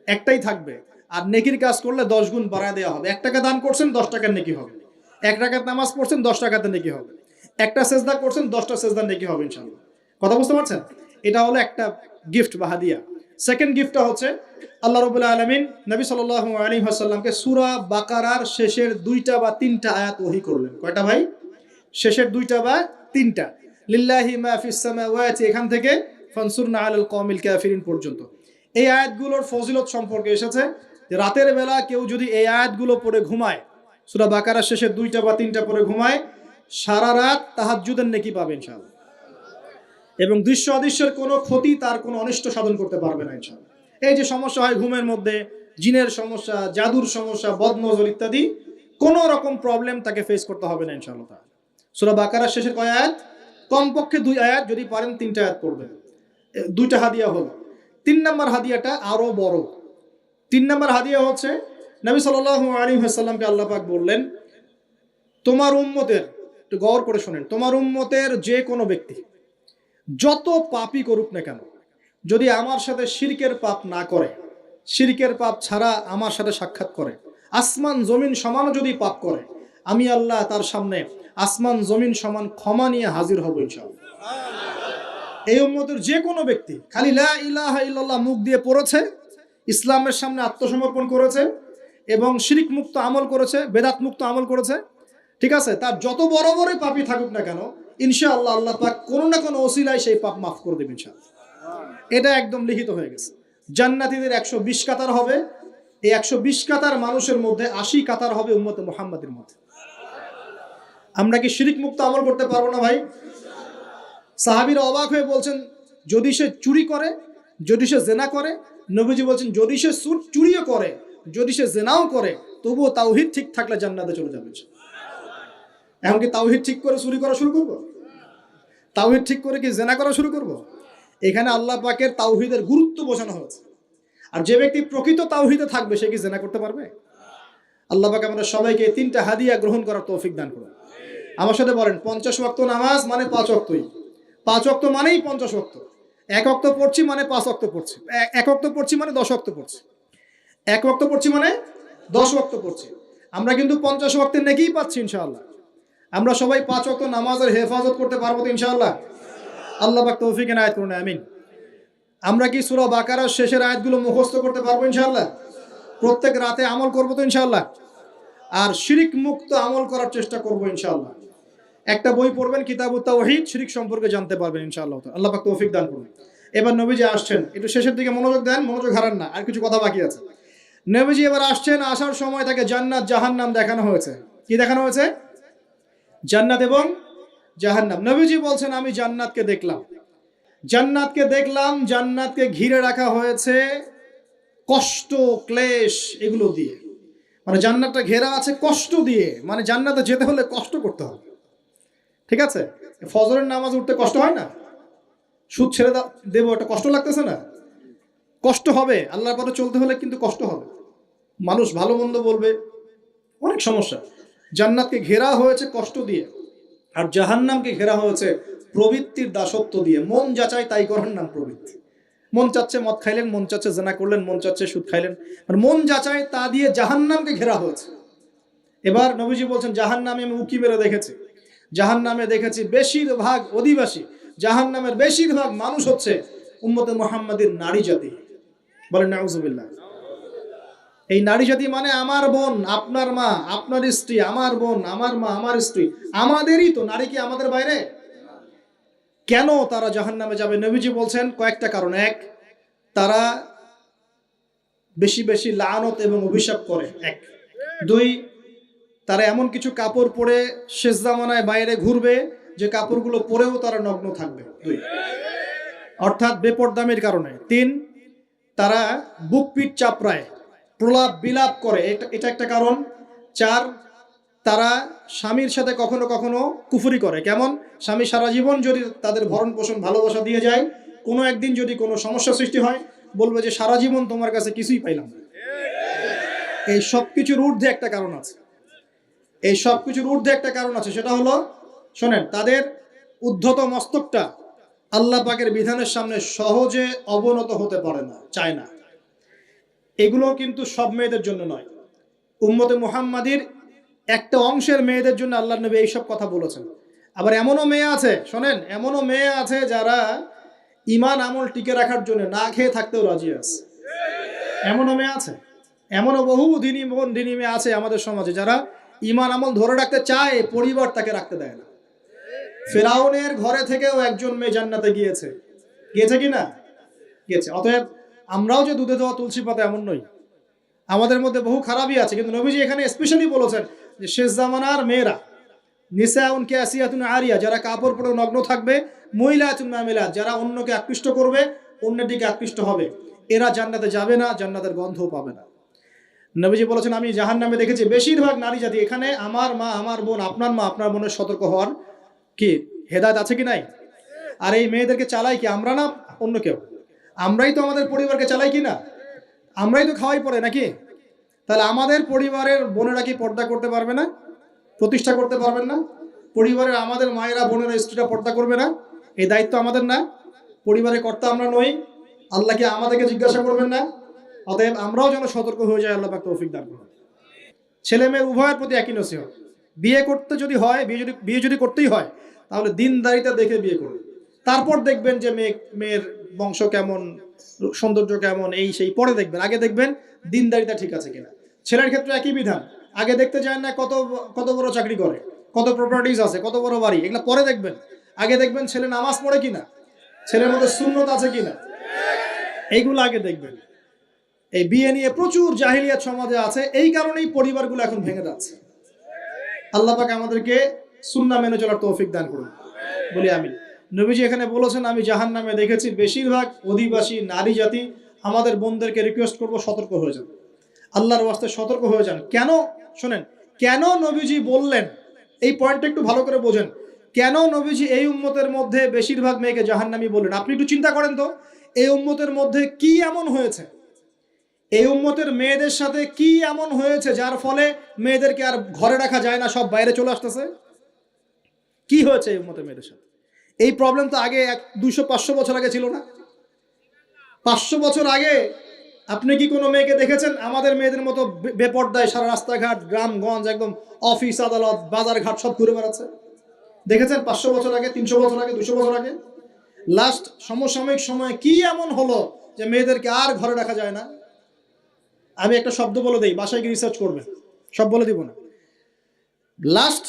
একটাই থাকবে। আর নেকির কাজ করলে 10 গুণ বাড়ায় দেওয়া হবে। 1 টাকা দান করছেন 10 টাকার নেকি হবে। 1 রাকাত নামাজ পড়ছেন 10 টাকাতে নেকি হবে। একটা সেজদা করছেন 10টা সেজদার নেকি হবে ইনশাআল্লাহ। কথা বুঝতে পারছেন? এটা হলো একটা গিফট বা হাদিয়া। সেকেন্ড গিফটটা হচ্ছে আল্লাহ রাব্বুল আলামিন নবী সাল্লাল্লাহু আলাইহি ওয়াসাল্লামকে সূরা বাকারার শেষের 2টা বা 3টা আয়াত ওহী করলেন। কয়টা ভাই? শেষের 2টা বা 3টা। লিল্লাহি মা ফিস সামাওয়াতি, এখান থেকে ফানসুরনা আলাল কওমিল কাফিরিন পর্যন্ত। এই আয়াতগুলোর ফজিলত সম্পর্কে এসেছে যে রাতের বেলা কেউ যদি এই আয়াতগুলো পড়ে ঘুমায়, সূরা বাকারার শেষের 2টা বা 3টা পড়ে ঘুমায়, সারা রাত তাহাজ্জুদের নেকি পাবে ইনশাআল্লাহ। এবং দৃশ্য অদৃশ্যের কোনো ক্ষতি, তার কোনো অনিষ্ট সাধন করতে পারবে না ইনশাআল্লাহ। এই যে সমস্যা হয় ঘুমের মধ্যে, জিনের সমস্যা, জাদুর সমস্যা, বদনজর ইত্যাদি, কোনো রকম প্রবলেম তাকে ফেস করতে হবে না ইনশাআল্লাহ। সূরা বাকারার শেষের কয় আয়াত? কমপক্ষে 2 আয়াত, যদি পারেন 3টা আয়াত পড়বেন। 2টা হাদিয়া হলো। 3 নম্বর হাদিয়াটা আরো বড়। 3 নম্বর হাদিয়া হচ্ছে নবী সাল্লাল্লাহু আলাইহি ওয়াসাল্লামকে আল্লাহ পাক বললেন, তোমার উম্মতের একটু গৌর করে শোনেন, তোমার উম্মতের যে কোনো ব্যক্তি যত পাপই করুক না কেন, যদি আমার সাথে শিরকের পাপ না করে, শিরকের পাপ ছাড়া আমার সাথে সাক্ষাৎ করে, আসমান জমিন সমানও যদি পাপ করে, আমি আল্লাহ তার সামনে আসমান জমিন সমান ক্ষমা নিয়ে হাজির হব ইনশাআল্লাহ। এই উম্মতের যে কোনো ব্যক্তি খালি লা ইলাহা ইল্লাল্লাহ মুখ দিয়ে পড়েছে, ইসলামের সামনে আত্মসমর্পণ করেছে এবং শিরিক মুক্ত আমল করেছে, বেদাত মুক্ত আমল করেছে, ঠিক আছে, তার যত বড় বড় পাপই থাকুক না কেন, ইনশাআল্লাহ আল্লাহ পাক কোনো না কোনো ওসিলায় সেই পাপ মাফ করে দেবেন ইনশাআল্লাহ। এটা একদম লিখিত হয়ে গেছে। জান্নাতীদের 120 কাতার হবে, এই 120 কাতার মানুষের মধ্যে 80 কাতার হবে উম্মতে মুহাম্মাদের মধ্যে। আমরা কি শিরিক মুক্ত আমল করতে পারবো না ভাই? সাহাবীরা অবাক হয়ে বলছেন, যদি সে চুরি করে, যদি সে জেনা করে, নবীজি বলছেন যদি সে চুরিও করে, যদি সে জেনাও করে, তবুও তাওহীদ ঠিক থাকলে জান্নাতে চলে যাবে। এখন কি তাওহীদ ঠিক করে চুরি করা শুরু করব? তাওহীদ ঠিক করে কি জেনা করা শুরু করব? এখানে আল্লাহ পাকের তাওহীদের গুরুত্ব বোঝানো হয়েছে। আর যে ব্যক্তি প্রকৃত তাওহীদে থাকবে সে কি জেনা করতে পারবে? আল্লাহ পাক আমাদের সবাইকে 3টা হাদিয়া গ্রহণ করার তৌফিক দান করুন। আমার সাথে বলেন, 50 ওয়াক্ত নামাজ মানে 5 ওয়াক্তই। 5 ওয়াক্ত মানেই 50 ওয়াক্ত। 1 ওয়াক্ত পড়ছি মানে 5 ওয়াক্ত পড়ছি। 1 ওয়াক্ত পড়ছি মানে 10 ওয়াক্ত পড়ছি। 1 ওয়াক্ত পড়ছি মানে 10 ওয়াক্ত পড়ছি। আমরা কিন্তু 50 ওয়াক্তের নেকিই পাচ্ছি ইনশাআল্লাহ। আমরা সবাই 5 ওয়াক্ত নামাজের হেফাজত করতে পারবো তো ইনশাআল্লাহ? আল্লাহ পাক তৌফিক এনায়েত করুন, আমিন। আমরা কি সূরা বাকারার শেষের আয়াতগুলো মুখস্থ করতে পারবো ইনশাআল্লাহ? প্রত্যেক রাতে আমল করবো তো ইনশাআল্লাহ? আর শিরিক মুক্ত আমল করার চেষ্টা করবো ইনশাআল্লাহ। একটা বই পড়বেন, কিতাবুত তাওহীদ, শিরিক সম্পর্কে জানতে পারবেন ইনশাআল্লাহ। আল্লাহ পাক তৌফিক দান করুন। এবার নবীজি আসছেন, একটু শেষের দিকে মনোযোগ দেন, মনোযোগ হারান না, আর কিছু কথা বাকি আছে। নবীজি এবার আসছেন, আসার সময় তাকে জান্নাত জাহান্নাম দেখানো হয়েছে। কি দেখানো হয়েছে? জান্নাত এবং জাহান্নাম। নবীজি বলছেন আমি জান্নাতকে দেখলাম, জান্নাতকে দেখলাম, জান্নাতকে ঘিরে রাখা হয়েছে কষ্ট, ক্লেশ এগুলো দিয়ে। মানে জান্নাতটা ঘেরা আছে কষ্ট দিয়ে, মানে জান্নাতে যেতে হলে কষ্ট করতে হবে, ঠিক আছে? ফজরের নামাজ উঠতে কষ্ট হয় না? সুদ ছেড়ে দেবো, এটা কষ্ট লাগতেছে না? কষ্ট হবে। আল্লাহর পথে চলতে হলে কিন্তু কষ্ট হবে, মানুষ ভালো মন্দ বলবে, অনেক সমস্যা। জান্নাতকে ঘেরা হয়েছে কষ্ট দিয়ে, আর জাহান্নামকে ঘেরা হয়েছে প্রবৃত্তির দাসত্ব দিয়ে। মন যাচাই তাই করার নাম প্রবৃত্তি। মন চাচ্ছে মদ খাইলেন, মন চাচ্ছে জেনা করলেন, মন চাচ্ছে সুদ খাইলেন, আর মন যাচাই তা দিয়ে জাহান্নামকে ঘেরা হয়েছে। এবার নবীজি বলছেন জাহান্নামে আমি উকি মেরে দেখেছি, জাহান্নামে দেখেছি বেশিরভাগ অধিবাসী, জাহান্নামের বেশিরভাগ মানুষ হচ্ছে উম্মতে মুহাম্মাদের নারী জাতি। বলেন নাউজুবিল্লাহ। এই নারী জাতি মানে আমার বোন, আপনার মা, আপনার স্ত্রী, আমার বোন, আমার মা, আমার স্ত্রী, আমাদেরই তো। নারী কি আমাদের বাইরে? কেন তারা জাহান্নামে যাবে? নবীজি বলছেন কয়েকটা কারণ। 1, তারা বেশি বেশি লানত এবং অভিশাপ করে। 1, 2, তারা এমন কিছু কাপড় পরে শেষ জামানায় বাইরে ঘুরবে যে কাপড়গুলো পরেও তারা নগ্ন থাকবে। 2, অর্থাৎ বেপরদামির কারণে। 3, তারা বুক পিঠ চাপড়ায়, প্রলাপ বিলাপ করে, এটা একটা কারণ। 4, তারা স্বামীর সাথে কখনো কখনো কুফরি করে। কেমন? স্বামী সারা জীবন যদি তাদের ভরণ পোষণ ভালোবাসা দিয়ে যায়, কোনো একদিন যদি কোনো সমস্যা সৃষ্টি হয়, বলবে যে সারা জীবন তোমার কাছে কিছুই পাইলাম না। এই সব কিছুর ঊর্ধ্বে একটা কারণ আছে, এই সব কিছুর ঊর্ধ্বে একটা কারণ আছে, সেটা হলো, শোনেন, তাদের উদ্ধত মস্তকটা আল্লাহ পাকের বিধানের সামনে সহজে অবনত হতে পারে না, চায় না। এগুলো কিন্তু সব মেয়েদের জন্য নয়, উম্মতে মুহাম্মাদির একটা অংশের মেয়েদের জন্য আল্লাহ নবী এইসব কথা বলেছেন। আবার এমনও মেয়ে আছে, শোনেন, এমনও মেয়ে আছে যারা ইমান আমল টিকে রাখার জন্য না খেয়ে থাকতেও রাজি আছে। এমনও মেয়ে আছে, এমনও বহু দিনী মেয়ে আছে আমাদের সমাজে যারা ইমান আমল ধরে রাখতে চায়, পরিবার তাকে রাখতে দেয় না। ফেরাউনের ঘরে থেকেও একজন মেয়ে জান্নাতে গিয়েছে, গিয়েছে কি না? গিয়েছে। অতএব আমরাও যে দুধে দেওয়া তুলসী পাতা এমন নই, আমাদের মধ্যে বহু খারাপই আছে। কিন্তু নবীজি এখানে স্পেশালি বলেছেন যে শেষ জামানার মেয়েরা, নিসাউন কাসিয়াতুন আরিয়া, যারা কাপড় পরে নগ্ন থাকবে, মহিলাতুন মামিলাত, যারা অন্যকে আকৃষ্ট করবে, অন্যের দিকে আকৃষ্ট হবে, এরা জান্নাতে যাবে না, জান্নাতের গন্ধও পাবে না। নবীজি বলেছেন আমি জাহান্নামে দেখেছি বেশিরভাগ নারী জাতি। এখানে আমার মা, আমার বোন, আপনার মা, আপনার বোনের সতর্ক হওয়ার কি হেদায়েত আছে কি নাই? আর এই মেয়েদেরকে চালাই কি আমরা না অন্য কেউ? আমরাই তো আমাদের পরিবারকে চালাই কি না? আমরাই তো খাওয়াই পড়ে নাকি? তাহলে আমাদের পরিবারের বোনেরা কি পর্দা করতে পারবে না, প্রতিষ্ঠা করতে পারবেন না? পরিবারের আমাদের মায়েরা বোনেরা স্ত্রীরা পর্দা করবে না? এই দায়িত্ব আমাদের না? পরিবারের কর্তা আমরা নই? আল্লাহকে আমাদেরকে জিজ্ঞাসা করবেন না? অতএব আমরাও যেন সতর্ক হয়ে যাই, আল্লাহ পাক তৌফিক দান করুন। ছেলে মেয়ে উভয়ের প্রতি একই নসিহত, বিয়ে করতে যদি হয়, বিয়ে যদি করতেই হয়, তাহলে দিনদারিতা দেখে বিয়ে করুন। তারপর দেখবেন যে মেয়ের বংশ কেমন, সৌন্দর্য কেমন, এই সেই পরে দেখবেন। আগে দেখবেন দিনদারিতা ঠিক আছে কিনা। ছেলের ক্ষেত্রে একই বিধান, আগে দেখতে চান না কত কত বড় চাকরি করে, কত প্রপার্টিজ আছে, কত বড় বাড়ি, এগুলো পরে দেখবেন। আগে দেখবেন ছেলে নামাজ পড়ে কিনা, ছেলের মধ্যে সুন্নত আছে কিনা, এইগুলো আগে দেখবেন। এই বিয়ে নিয়ে প্রচুর জাহিলিয়াত সমাজে আছে, এই কারণেই পরিবারগুলো এখন ভেঙে যাচ্ছে। আল্লাহ পাক আমাদেরকে সুন্নাহ মেনে চলার তৌফিক দান করুন, বলি আমিন। নবীজি এখানে বলেছেন, আমি জাহান্নামে দেখেছি বেশিরভাগ অধিবাসী নারী জাতি। আমাদের বোনদেরকে রিকোয়েস্ট করব, সতর্ক হয়ে যান, আল্লাহর ওয়াস্তে সতর্ক হয়ে যান। কেন শোনেন, কেন নবীজি বললেন, এই পয়েন্টটা একটু ভালো করে বোঝেন। কেন নবীজি এই উম্মতের মধ্যে বেশিরভাগ মেয়েকে জাহান্নামী বললেন? আপনি একটু চিন্তা করেন তো, এই উম্মতের মধ্যে কি এমন হয়েছে, এই উম্মতের মেয়েদের সাথে কি এমন হয়েছে যার ফলে মেয়েদেরকে আর ঘরে রাখা যায় না, সব বাইরে চলে আসতেছে? কি হয়েছে এই উম্মতের মেয়েদের সাথে? এই প্রবলেম তো আগে 200-500 বছর আগে ছিল না। 500 বছর আগে আপনি কি কোনো মেয়েকে দেখেছেন আমাদের মেয়েদের মতো বেপর্দায় সারা রাস্তাঘাট, গ্রামগঞ্জ, একদম অফিস আদালত বাজার ঘাট সব ঘুরে বেড়াচ্ছে? দেখেছেন 500 বছর আগে, 300 বছর আগে, 200 বছর আগে? লাস্ট সমসাময়িক সময়ে কি এমন হলো যে মেয়েদেরকে আর ঘরে রাখা যায় না? আমি একটা শব্দ বলে দিই, বাসায় গিয়ে রিসার্চ করবেন, সব বলে দিব না। লাস্ট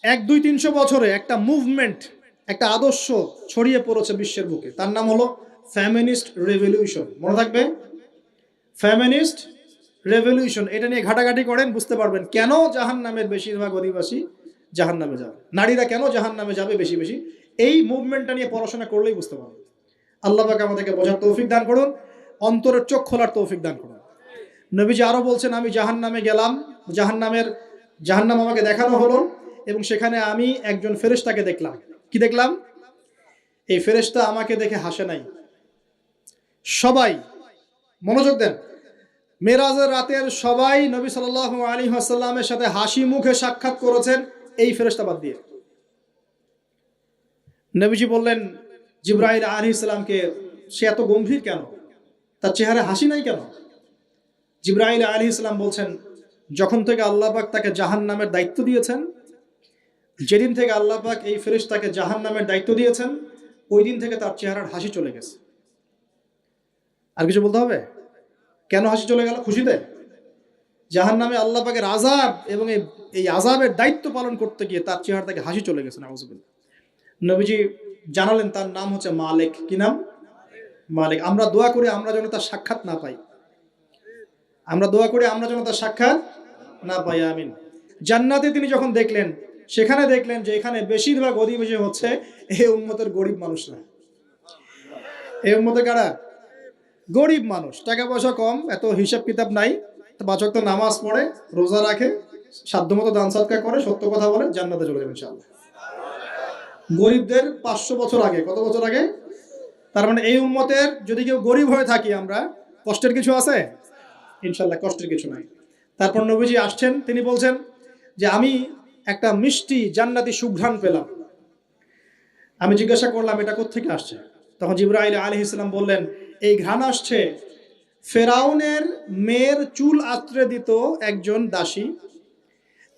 100-200-300 বছরে একটা মুভমেন্ট, একটা আদর্শ ছড়িয়ে পড়েছে বিশ্বের বুকে, তার নাম হলো ফেমিনিস্ট রেভলিউশন। মনে থাকবে, ফেমিনিস্ট রেভলিউশন। এটা নিয়ে ঘাটাঘাটি করেন, বুঝতে পারবেন কেন জাহান্নামের বেশিরভাগ অধিবাসী জাহান্নামে যাবে, নারীরা কেন জাহান্নামে যাবে বেশি বেশি। এই মুভমেন্টটা নিয়ে পড়াশোনা করলেই বুঝতে পারবেন। আল্লাহ পাক আমাদেরকে বোঝার তৌফিক দান করুন, অন্তরের চোখ খোলার তৌফিক দান করুন। নবীজি আরো বলছেন, আমি জাহান্নামে গেলাম, জাহান্নাম আমাকে দেখানো হলো, এবং সেখানে আমি একজন ফেরেশতাকে দেখলাম। কি দেখলাম? এই ফেরেশতা আমাকে দেখে হাসে নাই। সবাই মনোযোগ দেন, মেরাজের রাতের সবাই নবী সাল্লাল্লাহু আলাইহি ওয়াসাল্লামের সাথে হাসি মুখে সাক্ষাৎ করেছেন, এই ফেরেশতা বাদ দিয়ে। নবীজি বললেন জিবরাইল আলাইহিস সালামকে, সে এত গম্ভীর কেন, তার চেহারা হাসি নাই কেন? জিবরাইল আলাইহিস সালাম বলছেন, যখন থেকে আল্লাহ পাক তাকে জাহান্নামের দায়িত্ব দিয়েছেন, যেদিন থেকে আল্লাহ পাক এই ফেরেশতাকে জাহান্নামের দায়িত্ব দিয়েছেন, ওই দিন থেকে তার চেহারার হাসি চলে গেছে। আর কিছু বলতে হবে? কেন হাসি চলে গেল? খুশিতে? জাহান্নামে আল্লাহ পাকের আযাব এবং এই আযাবের দায়িত্ব পালন করতে গিয়ে তার চেহারা থেকে হাসি চলে গেছে। নাউযুবিল্লাহ। নবীজি জানালেন তার নাম হচ্ছে মালিক। কি নাম? মালিক। আমরা দোয়া করি আমরা যেন তার সাক্ষাৎ না পাই, আমরা দোয়া করি আমরা যেন তার সাক্ষাৎ না পাই, আমিন। জান্নাতে তিনি যখন দেখলেন, সেখানে দেখলেন যে এখানে বেশিরভাগ অধিবাসী হচ্ছে এই উম্মতের গরিব মানুষরা। এই উম্মতের কারা? গরিব মানুষ, টাকা পয়সা কম, এত হিসাব কিতাব নাই, 5 ওয়াক্ত নামাজ পড়ে, রোজা রাখে, সাধ্যমতো দান সদকা করে, সত্য কথা বলে, জান্নাতে চলে যাবে ইনশাআল্লাহ। গরিবদের 500 বছর আগে, কত বছর আগে? তার মানে এই উম্মতের যদি কেউ গরিব হয়ে থাকি আমরা, কষ্টের কিছু আছে? ইনশাআল্লাহ কষ্টের কিছু নাই। তারপর নবীজি আসছেন, তিনি বলছেন যে আমি একটা মিষ্টি জান্নাতি সুঘ্রাণ পেলাম। আমি জিজ্ঞাসা করলাম এটা কোত্থেকে আসছে? তখন জিবরাইল আলাইহিস সালাম বললেন, এই ঘ্রাণ আসছে ফেরাউনের মেয়ের চুল আঁচড়ে দিত একজন দাসী,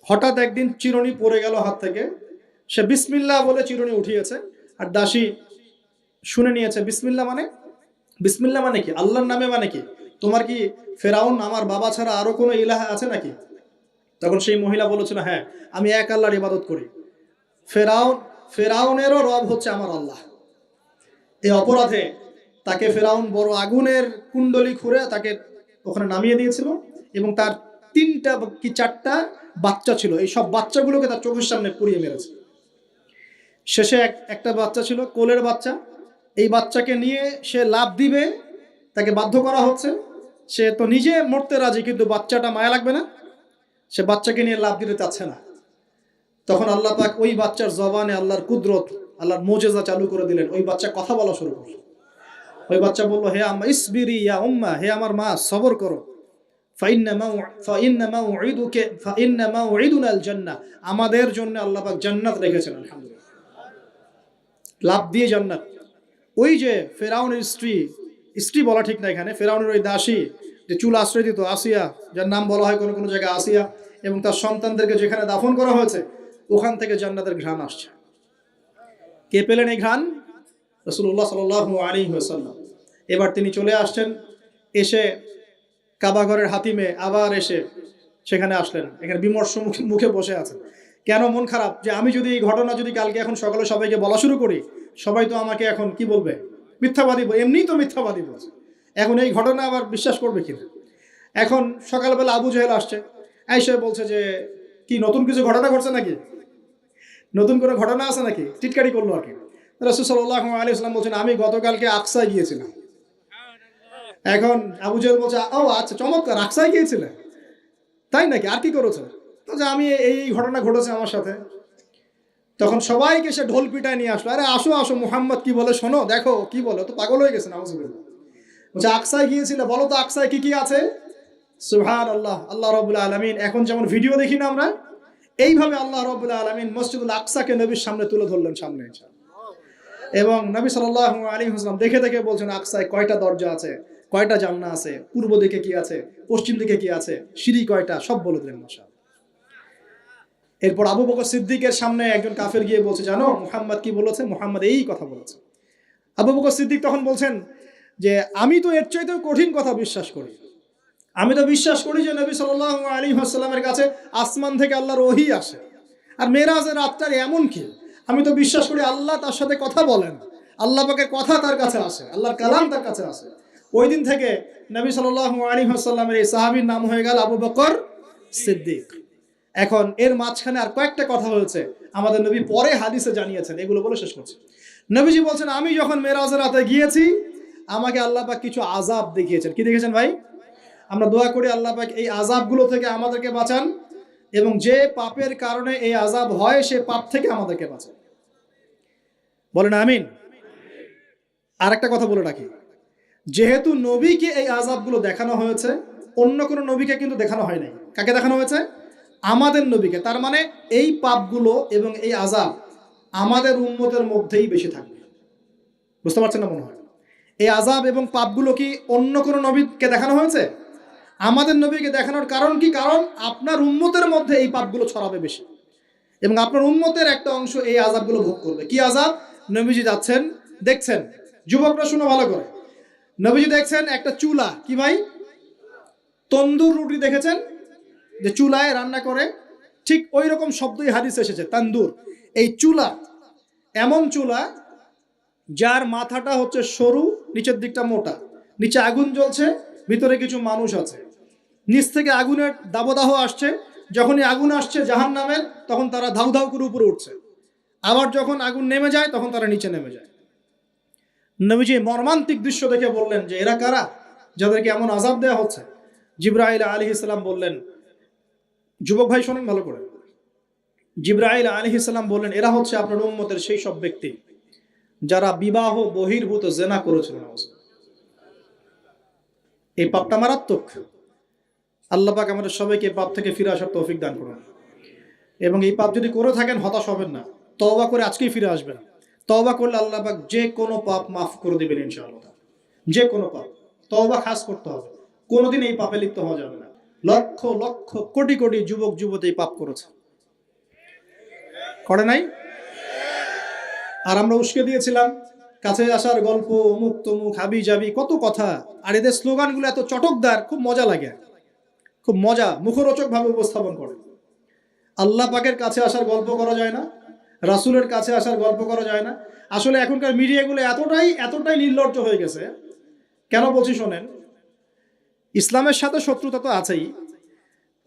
হঠাৎ একদিন চিরুনি পড়ে গেল হাত থেকে, সে বিসমিল্লাহ বলে চিরুনি উঠিয়েছে, আর দাসী শুনে নিয়েছে বিসমিল্লাহ মানে কি? আল্লাহর নামে মানে কি? তোমার কি ফেরাউন আমার বাবা ছাড়া আরো কোনো ইলাহ আছে নাকি? তখন সেই মহিলা বলেছিল, হ্যাঁ, আমি এক আল্লাহর ইবাদত করি, ফেরাউনেরও রব হচ্ছে আমার আল্লাহ। এই অপরাধে তাকে ফেরাউন বড় আগুনের কুণ্ডলি খুঁড়ে তাকে ওখানে নামিয়ে দিয়েছিল, এবং তার 3টা কি 4টা বাচ্চা ছিল, এই সব বাচ্চাগুলোকে তার চোখের সামনে পুড়িয়ে মেরেছে। শেষে একটা বাচ্চা ছিল, কোলের বাচ্চা, এই বাচ্চাকে নিয়ে সে লাফ দিবে, তাকে বাধ্য করা হচ্ছে, সে তো নিজে মরতে রাজি, কিন্তু বাচ্চাটা মায়া লাগবে না, সে বাচ্চাকে নিয়ে লাফ দিতে চাচ্ছে না। তখন আল্লাহ পাক ওই বাচ্চার জবানে আল্লাহর কুদরত, আল্লাহর মুজিজা চালু করে দিলেন, ওই বাচ্চা কথা বলা শুরু করলো। ওই বাচ্চা বলল, হে আম্মা ইসবিরি ইয়া উম্মা, হে আমার মা সবর করো। ফাইন্না মাউইদুনাল জান্নাহ, আমাদের জন্য আল্লাহ পাক জান্নাত রেখেছেন। আলহামদুলিল্লাহ, লাভ দিয়ে জান্নাত। ওই যে ফেরাউনের স্ত্রী বলা ঠিক না এখানে, ফেরাউনের ওই দাসী যে চুল আশ্রয় দিত, আসিয়া, যার নাম বলা হয় কোনো কোনো জায়গায় আসিয়া, এবং তার সন্তানদেরকে যেখানে দাফন করা হয়েছে ওখান থেকে জান্নাতের ঘ্রাণ আসছে। কে পেলেন এই ঘ্রাণ? রাসূলুল্লাহ সাল্লাল্লাহু আলাইহি ওয়াসাল্লাম। এবার তিনি চলে আসছেন, এসে কাবা ঘরের হাতিমে আবার এসে সেখানে আসলেন, এখানে বিমর্ষ মুখে বসে আছেন। কেন মন খারাপ? যে আমি যদি এই ঘটনা যদি কালকে এখন সকালে সবাইকে বলা শুরু করি, সবাই তো আমাকে এখন কি বলবে? মিথ্যাবাদী। এমনিই তো মিথ্যাবাদী বলছে, এখন এই ঘটনা আবার বিশ্বাস করবে কিনা? এখন সকালবেলা আবু জেহেল আসছে, আইসা বলছে যে কি নতুন কিছু ঘটনা ঘটছে নাকি, নতুন কোনো ঘটনা আছে নাকি, টিটকারি করলো আর কি। রাসূল সাল্লাল্লাহু আলাইহি ওয়াসাল্লাম বলছেন, আমি গতকালকে আকসায় গিয়েছিলাম। এখন আবু জেহেল বলছে, ও আচ্ছা চমৎকার, আকসায় গিয়েছিলেন, তাই নাকি, আর কি করেছো? তো যে আমি এই ঘটনা ঘটেছে আমার সাথে। তখন সবাইকে সে ঢোল পিটায় নিয়ে আসলো, আরে আসো আসো, মুহাম্মদ কি বলে শোনো, দেখো কি বলে, তো পাগল হয়ে গেছে নাউজুবিল্লাহ। বলছে আকসায় গিয়েছিলে, বলো তো আকসায় কি কি আছে? সুবহানাল্লাহ, আল্লাহ রাব্বুল আলামিন এখন যেমন ভিডিও দেখি না আমরা, এইভাবে আল্লাহ রাব্বুল আলামিন মসজিদুল আকসাকে নবীর সামনে তুলে ধরলেন সামনে, এবং নবী সাল্লাল্লাহু আলাইহি ওয়াসাল্লাম দেখে দেখে বলছেন আকসায় কয়টা দরজা আছে, কয়টা জান্নাত আছে, পূর্ব দিকে কি আছে, পশ্চিম দিকে কি আছে, সিঁড়ি কয়টা, সব বলে দিলেন মাশাআল্লাহ। এরপর আবু বকর সিদ্দিকের সামনে একজন কাফের গিয়ে বলছে, জানো মুহাম্মদ কি বলেছে? মুহাম্মদ এই কথা বলেছে। আবু বকর সিদ্দিক তখন বলছেন যে আমি তো এর চাইতেও কঠিন কথা বিশ্বাস করি, আমি তো বিশ্বাস করি যে নবী সাল্লাল্লাহু আলাইহি ওয়াসাল্লামের কাছে আসমান থেকে আল্লাহর ওহী আসে, আর মেরাজের রাতটার এমন কি, আমি তো বিশ্বাস করি আল্লাহ তার সাথে কথা বলেন, আল্লাহ পাকের কথা তার কাছে আসে, আল্লাহর কালাম তার কাছে আসে। ওই দিন থেকে নবী সাল্লাল্লাহু আলাইহি ওয়াসাল্লামের এই সাহাবীর নাম হয়ে গেল আবু বকর সিদ্দিক। এখন এর মাঝখানে আর কয়েকটা কথা হয়েছে, আমাদের নবী পরে হাদিসে জানিয়েছেন, এগুলো বলে শেষ করছি। নবীজি বলছেন, আমি যখন মেরাজের রাতে গিয়েছি আমাকে আল্লাহ পাক কিছু আযাব দেখিয়েছেন। কি দেখেছেন ভাই? আমরা দোয়া করি আল্লাহ পাক এই আযাবগুলো থেকে আমাদেরকে বাঁচান, এবং যে পাপের কারণে এই আযাব হয় সে পাপ থেকে আমাদেরকে বাঁচান। বলেন আমিন। আর একটা কথা বলে রাখি, যেহেতু নবীকে এই আযাবগুলো দেখানো হয়েছে, অন্য কোনো নবীকে কিন্তু দেখানো হয় নাই। কাকে দেখানো হয়েছে? আমাদের নবীকে। তার মানে এই পাপগুলো এবং এই আযাব আমাদের উম্মতের মধ্যেই বেশি থাকবে। বুঝতে পারছেন না মনে হয়? এই আযাব এবং পাপগুলো কি অন্য কোনো নবীকে দেখানো হয়েছে? আমাদের নবীকে দেখানোর কারণ কি? কারণ আপনার উম্মতের মধ্যে এই পাপগুলো ছড়াবে বেশি, এবং আপনার উম্মতের একটা অংশ এই আযাবগুলো ভোগ করবে। কি আযাব? নবীজি যাচ্ছেন, দেখছেন, যুবকরা শুনে ভালো করে, নবীজি দেখছেন একটা চুলা, কি ভাই, তন্দুর রুটি দেখেছেন যে চুলায় রান্না করে, ঠিক ওই রকম শব্দই হাদিসে এসেছে, তান্দুর। এই চুলা এমন চুলা যার মাথাটা হচ্ছে সরু, নিচের দিকটা মোটা, নিচে আগুন জ্বলছে, ভিতরে কিছু মানুষ আছে, নিচ থেকে আগুনের দাবদাহ আসছে, যখনই আগুন আসছে জাহান্নামের তখন তারা ধাউ ধাউ করে উপরে উঠছে, আবার যখন আগুন নেমে যায় তখন তারা নিচে নেমে যায়। নবীজি মর্মান্তিক দৃশ্য দেখে বললেন যে এরা কারা, যাদেরকে এমন আযাব দেওয়া হচ্ছে? জিবরাইল আলাইহিস সালাম বললেন, যুবক ভাই শোনেন ভালো করে, জিবরাইল আলাইহিস সালাম বললেন, এরা হচ্ছে আপনার উম্মতের সেই সব ব্যক্তি যারা বিবাহ বহির্ভূত জিনা করেছিল। এই পাপটা মারাত্মক। আল্লাহ পাক আমাদের সবাইকে পাপ থেকে ফিরে আসার তৌফিক দান করুন, এবং এই পাপ যদি করে থাকেন হতাশ হবেন না, তওবা করে আজকেই ফিরে আসবেন। তওবা করলে আল্লাহ পাক যে কোনো পাপ মাফ করে দিবেন ইনশাআল্লাহ। যে কোনো পাপ, তওবা খাস করতে হবে, কোনোদিন এই পাপে লিপ্ত হওয়া যাবে না। লক্ষ লক্ষ কোটি কোটি যুবক যুবতী এই পাপ করেছে, করে নাই? আর আমরা উস্কে দিয়েছিলাম কাছে আসার গল্প, অমুক তমুক, হাবি জাবি, কত কথা। আর এদের স্লোগানগুলো এত চটকদার, খুব মজা লাগে, খুব মজা, মুখরোচক ভাবে উপস্থাপন করে। আল্লাহ পাকের কাছে আসার গল্প করা যায় না, রাসূলের কাছে আসার গল্প করা যায় না। আসলে এখনকার মিডিয়াগুলো এতটাই নির্লজ্জ হয়ে গেছে। কেন বলছি শোনেন, ইসলামের সাথে শত্রুতা তো আছেই,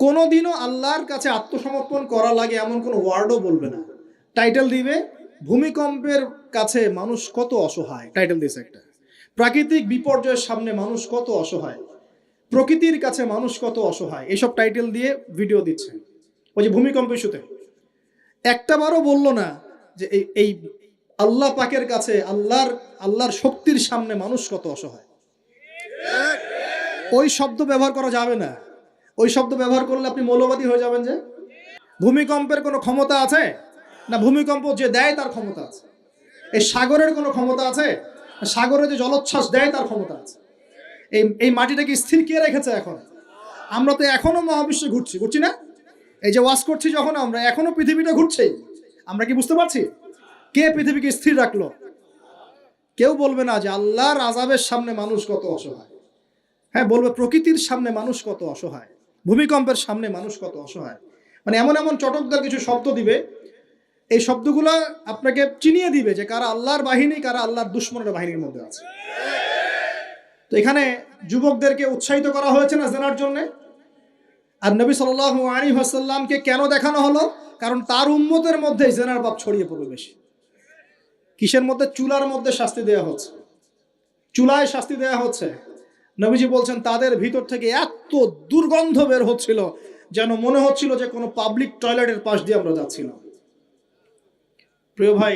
কোনোদিনও আল্লাহর কাছে আত্মসমর্পণ করা লাগে এমন কোনো ওয়ার্ডও বলবে না। টাইটেল দিবে ভূমিকম্পের কাছে মানুষ কত অসহায়, টাইটেল দিয়েছে একটা। প্রাকৃতিক বিপর্যয়ের সামনে মানুষ কত অসহায়, প্রকৃতির কাছে মানুষ কত অসহায়, এসব টাইটেল দিয়ে ভিডিও দিচ্ছে। ওই যে ভূমিকম্প ইস্যুতে একটা বারও বললো না যে এই আল্লাহ পাকের কাছে, আল্লাহর শক্তির সামনে মানুষ কত অসহায়। ওই শব্দ ব্যবহার করা যাবে না। ওই শব্দ ব্যবহার করলে আপনি মৌলবাদী হয়ে যাবেন। যে ভূমিকম্পের কোনো ক্ষমতা আছে না? ভূমিকম্প যে দেয় তার ক্ষমতা আছে। এই সাগরের কোনো ক্ষমতা আছে? সাগরে যে জলোচ্ছ্বাস দেয় তার ক্ষমতা আছে। এই মাটিটাকে স্থির কে রেখেছে? এখন আমরা তো এখনো মহাবিশ্বে ঘুরছি না? এই যে ওয়াজ করছি যখন আমরা, এখনো পৃথিবীটা ঘুরছেই। আমরা কি বুঝতে পারছি কে পৃথিবীকে স্থির রাখলো? কেউ বলবে না যে আল্লাহর আযাবের সামনে মানুষ কত অসহায়। হ্যাঁ, বলবে প্রকৃতির সামনে মানুষ কত অসহায়, ভূমিকম্পের সামনে মানুষ কত অসহায়। মানে এমন এমন চটকদার কিছু শব্দ দিবে, এই শব্দগুলো আপনাকে চিনিয়ে দিবে যে কারা আল্লাহর বাহিনী, কারা আল্লাহর দুশমনের বাহিনীর মধ্যে আছে। তো এখানে যুবকদেরকে উৎসাহিত করা হয়েছে না জেনার জন্য। আর নবী সাল্লাল্লাহু আলাইহি ওয়াসাল্লামকে কেন দেখানো হলো? কারণ তার উম্মতের মধ্যে জেনার পাপ ছড়িয়ে পড়বে বেশি। কিসের মধ্যে? চুলার মধ্যে শাস্তি দেওয়া হচ্ছে, চুলায় শাস্তি দেওয়া হচ্ছে। নবীজি বলছেন তাদের ভিতর থেকে এত দুর্গন্ধ বের হচ্ছিল যেন মনে হচ্ছিল যে কোনো পাবলিক টয়লেটের পাশ দিয়ে আমরা যাচ্ছিলাম। প্রিয় ভাই,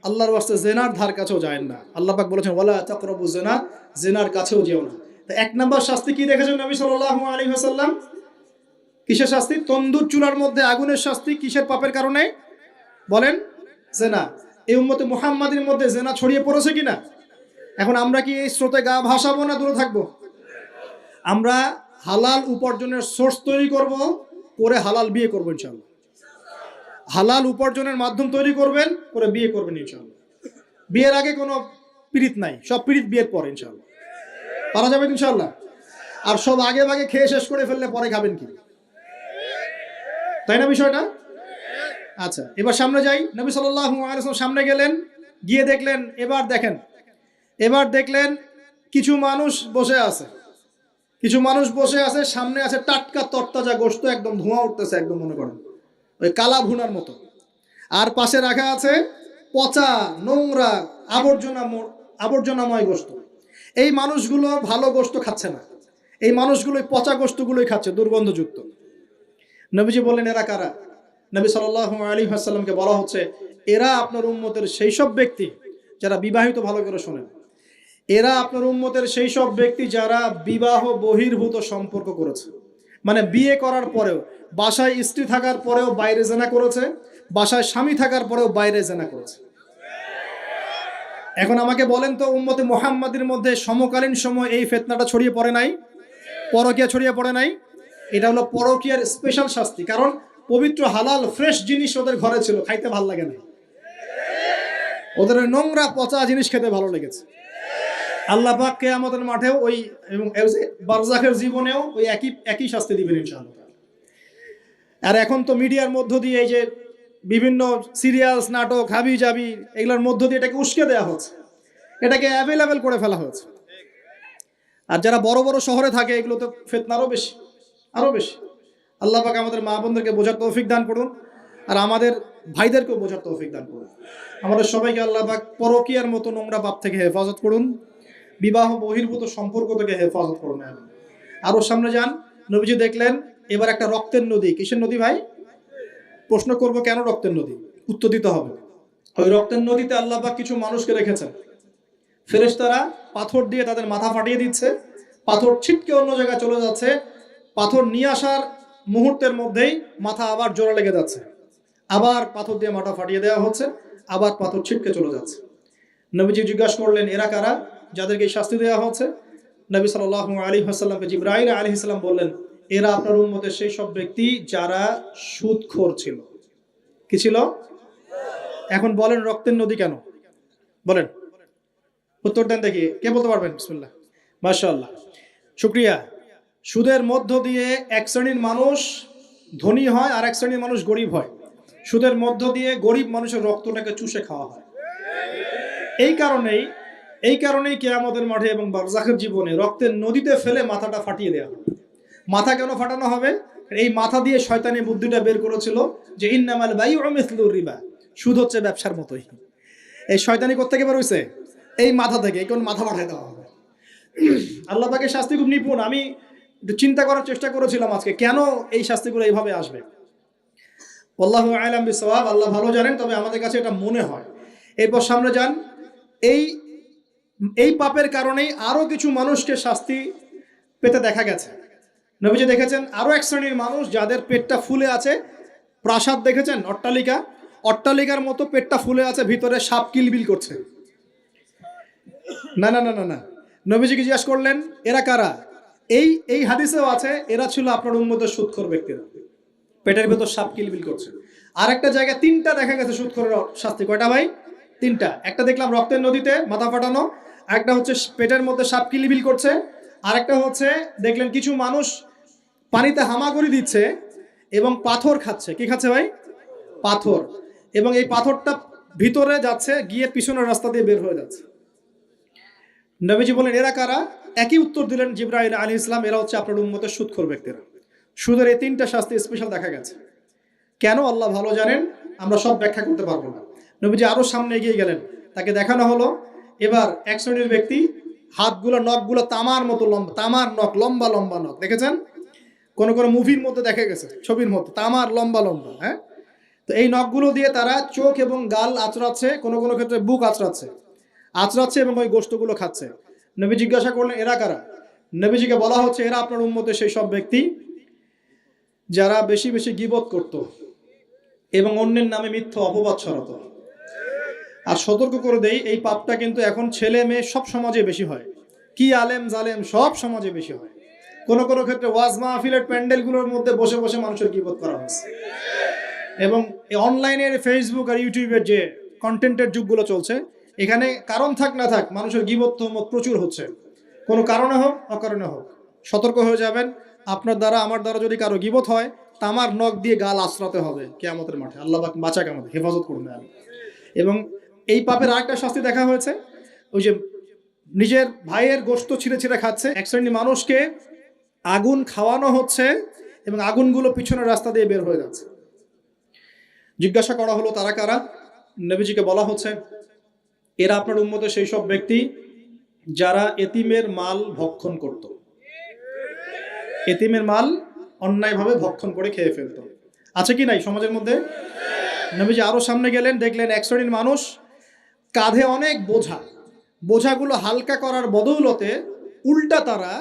আল্লাহর ওয়াস্তে জেনার ধার কাছেও যায় না। আল্লাহ পাক বলেছেন ওয়ালা তাকরাবু জিনা, জেনার কাছেও যেও না। তো এক নাম্বার শাস্তি কি দেখেছেন নবী সাল্লাল্লাহু আলাইহি ওয়াসাল্লাম? কিসের শাস্তি? তন্দুর চুলার মধ্যে আগুনের শাস্তি। কিসের পাপের কারণে? বলেন, জেনা। এই উম্মতে মুহাম্মাদের মধ্যে জেনা ছড়িয়ে পড়েছে কিনা? এখন আমরা কি এই স্রোতে গা ভাসাবো না দূরে থাকবো? আমরা হালাল উপার্জনের সোর্স তৈরি করব, করে হালাল বিয়ে করবো ইনশাআল্লাহ। হালাল উপার্জনের মাধ্যম তৈরি করবেন, করে বিয়ে করবেন ইনশাআল্লাহ। বিয়ের আগে কোনো পীড়িত নাই, সব পীড়িত বিয়ের পরে ইনশাআল্লাহ পারা যাবে ইনশাআল্লাহ। আর সব আগে ভাগে খেয়ে শেষ করে ফেললে পরে খাবেন কি? তাই না বিষয়টা? আচ্ছা, এবার সামনে যাই। নবী সাল্লাল্লাহু আলাইহি ওয়াসাল্লাম সামনে গেলেন, গিয়ে দেখলেন, এবার দেখলেন কিছু মানুষ বসে আছে, সামনে আছে টাটকা তরতাজা গোশত, একদম ধোঁয়া উঠতেছে, একদম মনে করেন ওই কালা ভুনার মতো। আর পাশে রাখা আছে পচা নোংরা আবর্জনাময় গোশত। এই মানুষগুলো ভালো গোশত খাচ্ছে না, এই মানুষগুলো পচা গোশতগুলোই খাচ্ছে, দুর্গন্ধযুক্ত। নবীজি বললেন এরা কারা? নবী সাল্লাল্লাহু আলাইহি ওয়াসাল্লামকে বলা হচ্ছে এরা আপনার উম্মতের সেই সব ব্যক্তি যারা বিবাহিত, ভালো করে শোনেন, এরা আপনার উম্মতের সেই সব ব্যক্তি যারা বিবাহ বহির্ভূত সম্পর্ক করেছে। মানে বিয়ে করার পরেও, বাসায় স্ত্রী থাকার পরেও বাইরে জেনা করেছে, বাসায় স্বামী থাকার পরেও বাইরে জেনা করেছে। এখন আমাকে বলেন তো, উম্মতে মুহাম্মাদের মধ্যে সমকালীন সময় এই ফিতনাটা ছড়িয়ে পড়ে নাই? পরকীয়া ছড়িয়ে পড়ে নাই? এটা হলো পরকীয়ার স্পেশাল শাস্তি। কারণ পবিত্র হালাল ফ্রেশ জিনিস ওদের ঘরে ছিল, খাইতে ভালো লাগে না, ওদের নোংরা পচা জিনিস খেতে ভালো লেগেছে। আল্লাহ পাক কিয়ামতের মাঠেও ওই এবং বারজাখের জীবনেও ওই একই শাস্তি দিবেন ইনশাআল্লাহ। আর এখন তো মিডিয়ার মধ্য দিয়ে এই যে বিভিন্ন সিরিয়ালস, নাটক, হাবি জাবি, এগুলোর মধ্য দিয়ে এটাকে উস্কে দেওয়া হচ্ছে, এটাকে অ্যাভেলেবেল করে ফেলা হয়েছে। আর যারা বড় বড় শহরে থাকে এগুলো তো ফিতনা আরো বেশি। আল্লাহ পাক আমাদের মা বোনদেরকে বোঝার তৌফিক দান করুন, আর আমাদের ভাইদেরকেও বোঝার তৌফিক দান করুন। আমাদের সবাইকে আল্লাহ পাক পরকীয়ার মতো নোংরা পাপ থেকে হেফাজত করুন, বিবাহ বহির্ভূত সম্পর্ক থেকে হেফাজত করুন। আরো সামনে যান। নবীজি দেখলেন এবার একটা রক্তের নদী। কিসের নদী ভাই? প্রশ্ন করব কেন রক্তের নদী? উত্তর দিতে হবে। ওই রক্তের নদীতে আল্লাহ পাক কিছু মানুষকে রেখেছেন। ফেরেশতারা পাথর দিয়ে তাদের মাথা ফাটিয়ে দিচ্ছে, পাথর ছিটকে অন্য জায়গায় চলে যাচ্ছে, পাথর নিয়ে আসার মুহূর্তের মধ্যেই মাথা আবার জোড়া লেগে যাচ্ছে, আবার পাথর দিয়ে মাথা ফাটিয়ে দেওয়া হচ্ছে, আবার পাথর ছিটকে চলে যাচ্ছে। নবীজি জিজ্ঞাসা করলেন এরা কারা যাদেরকে শাস্তি দেওয়া হচ্ছে? নবী সাল্লাল্লাহু আলাইহি ওয়াসাল্লামকে জিবরাইল আলাইহিস সালাম বললেন এরা আপনার উম্মতের সেই সব ব্যক্তি যারা সুদখোর ছিল। কি ছিল? এখন বলেন রক্তের নদী কেন? বলেন, উত্তর দেন দেখি, কে বলতে পারবেন? বিসমিল্লাহ, মাশাআল্লাহ, শুকরিয়া। সুদের মধ্য দিয়ে এক শ্রেণীর মানুষ ধনী হয় আর এক শ্রেণীর মানুষ গরিব হয়। সুদের মধ্য দিয়ে গরিব মানুষের রক্তটাকে চুষে খাওয়া হয়। এই কারণেই কিয়ামতের মাঠে এবং বারজাখের জীবনে রক্তের নদীতে ফেলে মাথাটা ফাটিয়ে দেওয়া হবে। মাথা কেন ফাটানো হবে? এই মাথা দিয়ে শয়তানি বুদ্ধিটা বের করেছিল যে ইন্নামাল বাইউ মিসলুর রিবা, সুদ হচ্ছে ব্যবসার মতোই। এই শয়তানি কোত্থেকে বের হইছে? এই মাথা থেকে। এই কোন মাথা পাঠায় দেওয়া হবে। আল্লাহ পাকের শাস্তি খুব নিপুণ। আমি চিন্তা করার চেষ্টা করেছিলাম আজকে কেন এই শাস্তিগুলো এইভাবে আসবে। আল্লাহু আ'লাম বিসওয়াব, আল্লাহ ভালো জানেন, তবে আমাদের কাছে এটা মনে হয়। এরপর সামনে যান। এই পাপের কারণেই আরো কিছু মানুষকে শাস্তি পেতে দেখা গেছে। নবীজি দেখেছেন আরো এক শ্রেণীর মানুষ যাদের পেটটা ফুলে আছে। প্রাসাদ দেখেছেন, অট্টালিকা, অট্টালিকার মতো পেটটা ফুলে আছে, ভিতরে সাপ কিলবিল করছে। না না না না না, নবীজিকে জিজ্ঞাসা করলেন এরা কারা? এই এই হাদিসেও আছে এরা ছিল আপনার উম্মতের সুদখোর ব্যক্তিরা, পেটের ভেতর সাপ কিলবিল করছে। আর একটা জায়গায় তিনটা দেখা গেছে সুদখোরের শাস্তি। কয়টা ভাই? তিনটা। একটা দেখলাম রক্তের নদীতে মাথা ফাটানো, আরেকটা হচ্ছে পেটের মধ্যে সাপ কিলবিল করছে, আরেকটা হচ্ছে দেখলেন কিছু মানুষ পানিতে হামাগুড়ি দিচ্ছে এবং পাথর খাচ্ছে। কি খাচ্ছে ভাই? পাথর। এবং এই পাথরটা ভিতরে যাচ্ছে, গিয়ে পিছনের রাস্তা দিয়ে বের হয়ে যাচ্ছে। নবীজি বলেন এরা কারা? একই উত্তর দিলেন জিবরাইল আলাইহিস সালাম, এরা হচ্ছে আপনার উম্মতের সুদখোর ব্যক্তিরা। সুদের এই তিনটা শাস্তি স্পেশাল দেখা গেছে। কেন আল্লাহ ভালো জানেন, আমরা সব ব্যাখ্যা করতে পারবো না। নবীজি আরো সামনে এগিয়ে গেলেন, তাকে দেখানো হলো এবার এক শ্রেণীর ব্যক্তি, হাতগুলো নখগুলো তামার মতো লম্বা, তামার নখ, লম্বা লম্বা নখ। দেখেছেন কোন কোন মুভির মধ্যে দেখা গেছে, ছবির মধ্যে তামার লম্বা লম্বা। হ্যাঁ, তো এই নখগুলো দিয়ে তারা চোখ এবং গাল আঁচড়াচ্ছে, কোনো কোনো ক্ষেত্রে বুক আঁচড়াচ্ছে এবং ওই গোশতগুলো খাচ্ছে। নবী জিজ্ঞাসা করলেন এরা কারা? নবীজিকে বলা হচ্ছে এরা আপনার উম্মতের সেই সব ব্যক্তি যারা বেশি বেশি গীবত করত এবং অন্যের নামে মিথ্যা অপবাদ ছড়াতো। আর সতর্ক করে দেই, এই পাপটা কিন্তু এখন ছেলে মেয়ে সব সমাজে বেশি হয়। কি আলেম জালেম সব সমাজে বেশি হয়। কোন কোন ক্ষেত্রে ওয়াজ মাহফিলের প্যান্ডেলগুলোর মধ্যে বসে বসে মানুষের গীবত করা হচ্ছে। এবং অনলাইনের ফেসবুক আর ইউটিউবের যে কন্টেন্টের যুগগুলো চলছে, এখানে কারণ থাক না থাক মানুষের গীবত তহমত প্রচুর হচ্ছে, কোনো কারণে হোক অকারণে হোক। সতর্ক হয়ে যাবেন, আপনার দ্বারা আমার দ্বারা যদি কারো গীবত হয়, তামার নখ দিয়ে গাল আশ্রাতে হবে কিয়ামতের মাঠে। আল্লাহ বাঁচাক, আমাদের হেফাজত করুন। এবং এই পাপের আরেকটা শাস্তি দেখা হয়েছে, ওই যে নিজের ভাইয়ের গোশত ছিঁড়ে ছিঁড়ে খাচ্ছে। এক শ্রেণীর মানুষকে আগুন খাওয়ানো হচ্ছে এবং আগুনগুলো পিছনের রাস্তা দিয়ে বের হয়ে যাচ্ছে। জিজ্ঞাসা করা হলো তারা কারা? নবীজিকে বলা হচ্ছে এরা আপনার উম্মতের সেই সব ব্যক্তি যারা এতিমের মাল ভক্ষণ করত। এতিমের মাল অন্যায়ভাবে ভক্ষণ করে খেয়ে ফেলত। আছে কি নাই সমাজের মধ্যে? নবীজি আরো সামনে গেলেন, দেখলেন এক শ্রেণীর মানুষ কাঁধে অনেক বোঝা, বোঝাগুলো হালকা করার বদৌলতে উল্টা তারা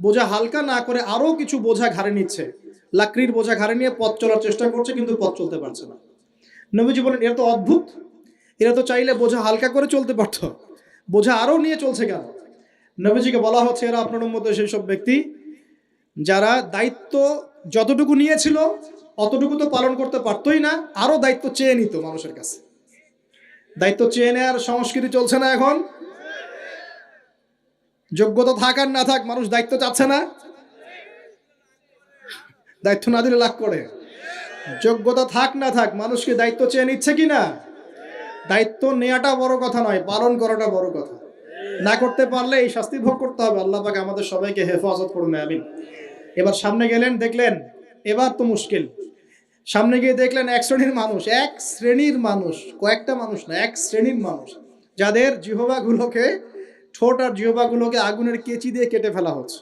বোঝা হালকা না করে আরো কিছু বোঝা ঘাড়ে নিচ্ছে। লাকড়ির বোঝা ঘাড়ে নিয়ে পথ চলার চেষ্টা করছে, কিন্তু পথ চলতে পারছে না। নবীজি বলেন এরা তো অদ্ভুত, এরা তো চাইলে বোঝা হালকা করে চলতে পারত, বোঝা আরো নিয়ে চলছে কেন? নবীজিকে বলা হচ্ছে এরা আপনার মধ্যে সেই সব ব্যক্তি যারা দায়িত্ব যতটুকু নিয়েছিল অতটুকু তো পালন করতে পারতোই না, আরো দায়িত্ব চেয়ে নিত মানুষের কাছে। দায়িত্ব চেয়ে নেওয়ার সংস্কৃতি চলছে না এখন। যোগ্যতা থাক আর না থাক, মানুষ দায়িত্ব চাচ্ছে না। দায়িত্ব না দিলে লাভ করে। যোগ্যতা থাক না থাক, মানুষকে দায়িত্ব চেয়ে নিচ্ছে কিনা? দায়িত্ব নেওয়াটা বড় কথা নয়, পালন করাটা বড় কথা। না করতে পারলে এই শাস্তি ভোগ করতে হবে। আল্লাহ পাক আমাদের সবাইকে হেফাজত করুন, আমিন। এবার সামনে গেলেন, দেখলেন এবার তো মুশকিল। সামনে গিয়ে দেখলেন এক শ্রেণীর মানুষ, কয়েকটা মানুষ না, এক শ্রেণীর মানুষ যাদের জিহ্বাগুলোকে, ঠোঁট আর জিহ্বাগুলোকে আগুনের কেচি দিয়ে কেটে ফেলা হচ্ছে।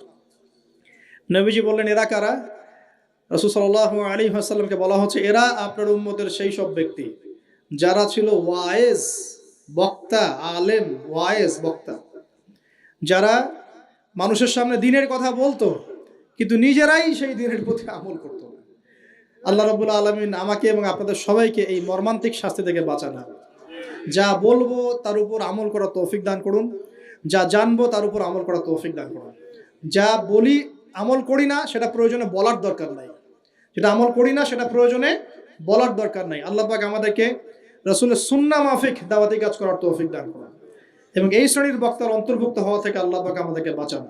নবীজি বললেন এরা কারা? রাসূল সাল্লাল্লাহু আলাইহি ওয়াসাল্লামকে বলা হচ্ছে এরা আপনার উম্মতের সেই সব ব্যক্তি যারা ছিল ওয়াইজ বক্তা, আলেম ওয়াইজ বক্তা, যারা মানুষের সামনে দ্বীনের কথা বলতো কিন্তু নিজেরাই সেই দ্বীনের প্রতি আমল করতো না। আল্লাহ রাব্বুল আলামিন আমাকে এবং আপনাদের সবাইকে এই মর্মান্তিক শাস্তি থেকে বাঁচান। যা বলবো তার উপর আমল করার তৌফিক দান করুন, যা জানবো তার উপর আমল করার তৌফিক দান করুন। যা বলি আমল করি না সেটা প্রয়োজনে বলার দরকার নাই, যেটা আমল করি না সেটা প্রয়োজনে বলার দরকার নাই। আল্লাহ পাক আমাদেরকে রাসূলের সুন্নাহ মাফিক দাওয়াতি কাজ করার তৌফিক দান করুন এবং এই শ্রেণীর বক্তার অন্তর্ভুক্ত হওয়া থেকে আল্লাহ পাক আমাদেরকে বাঁচান।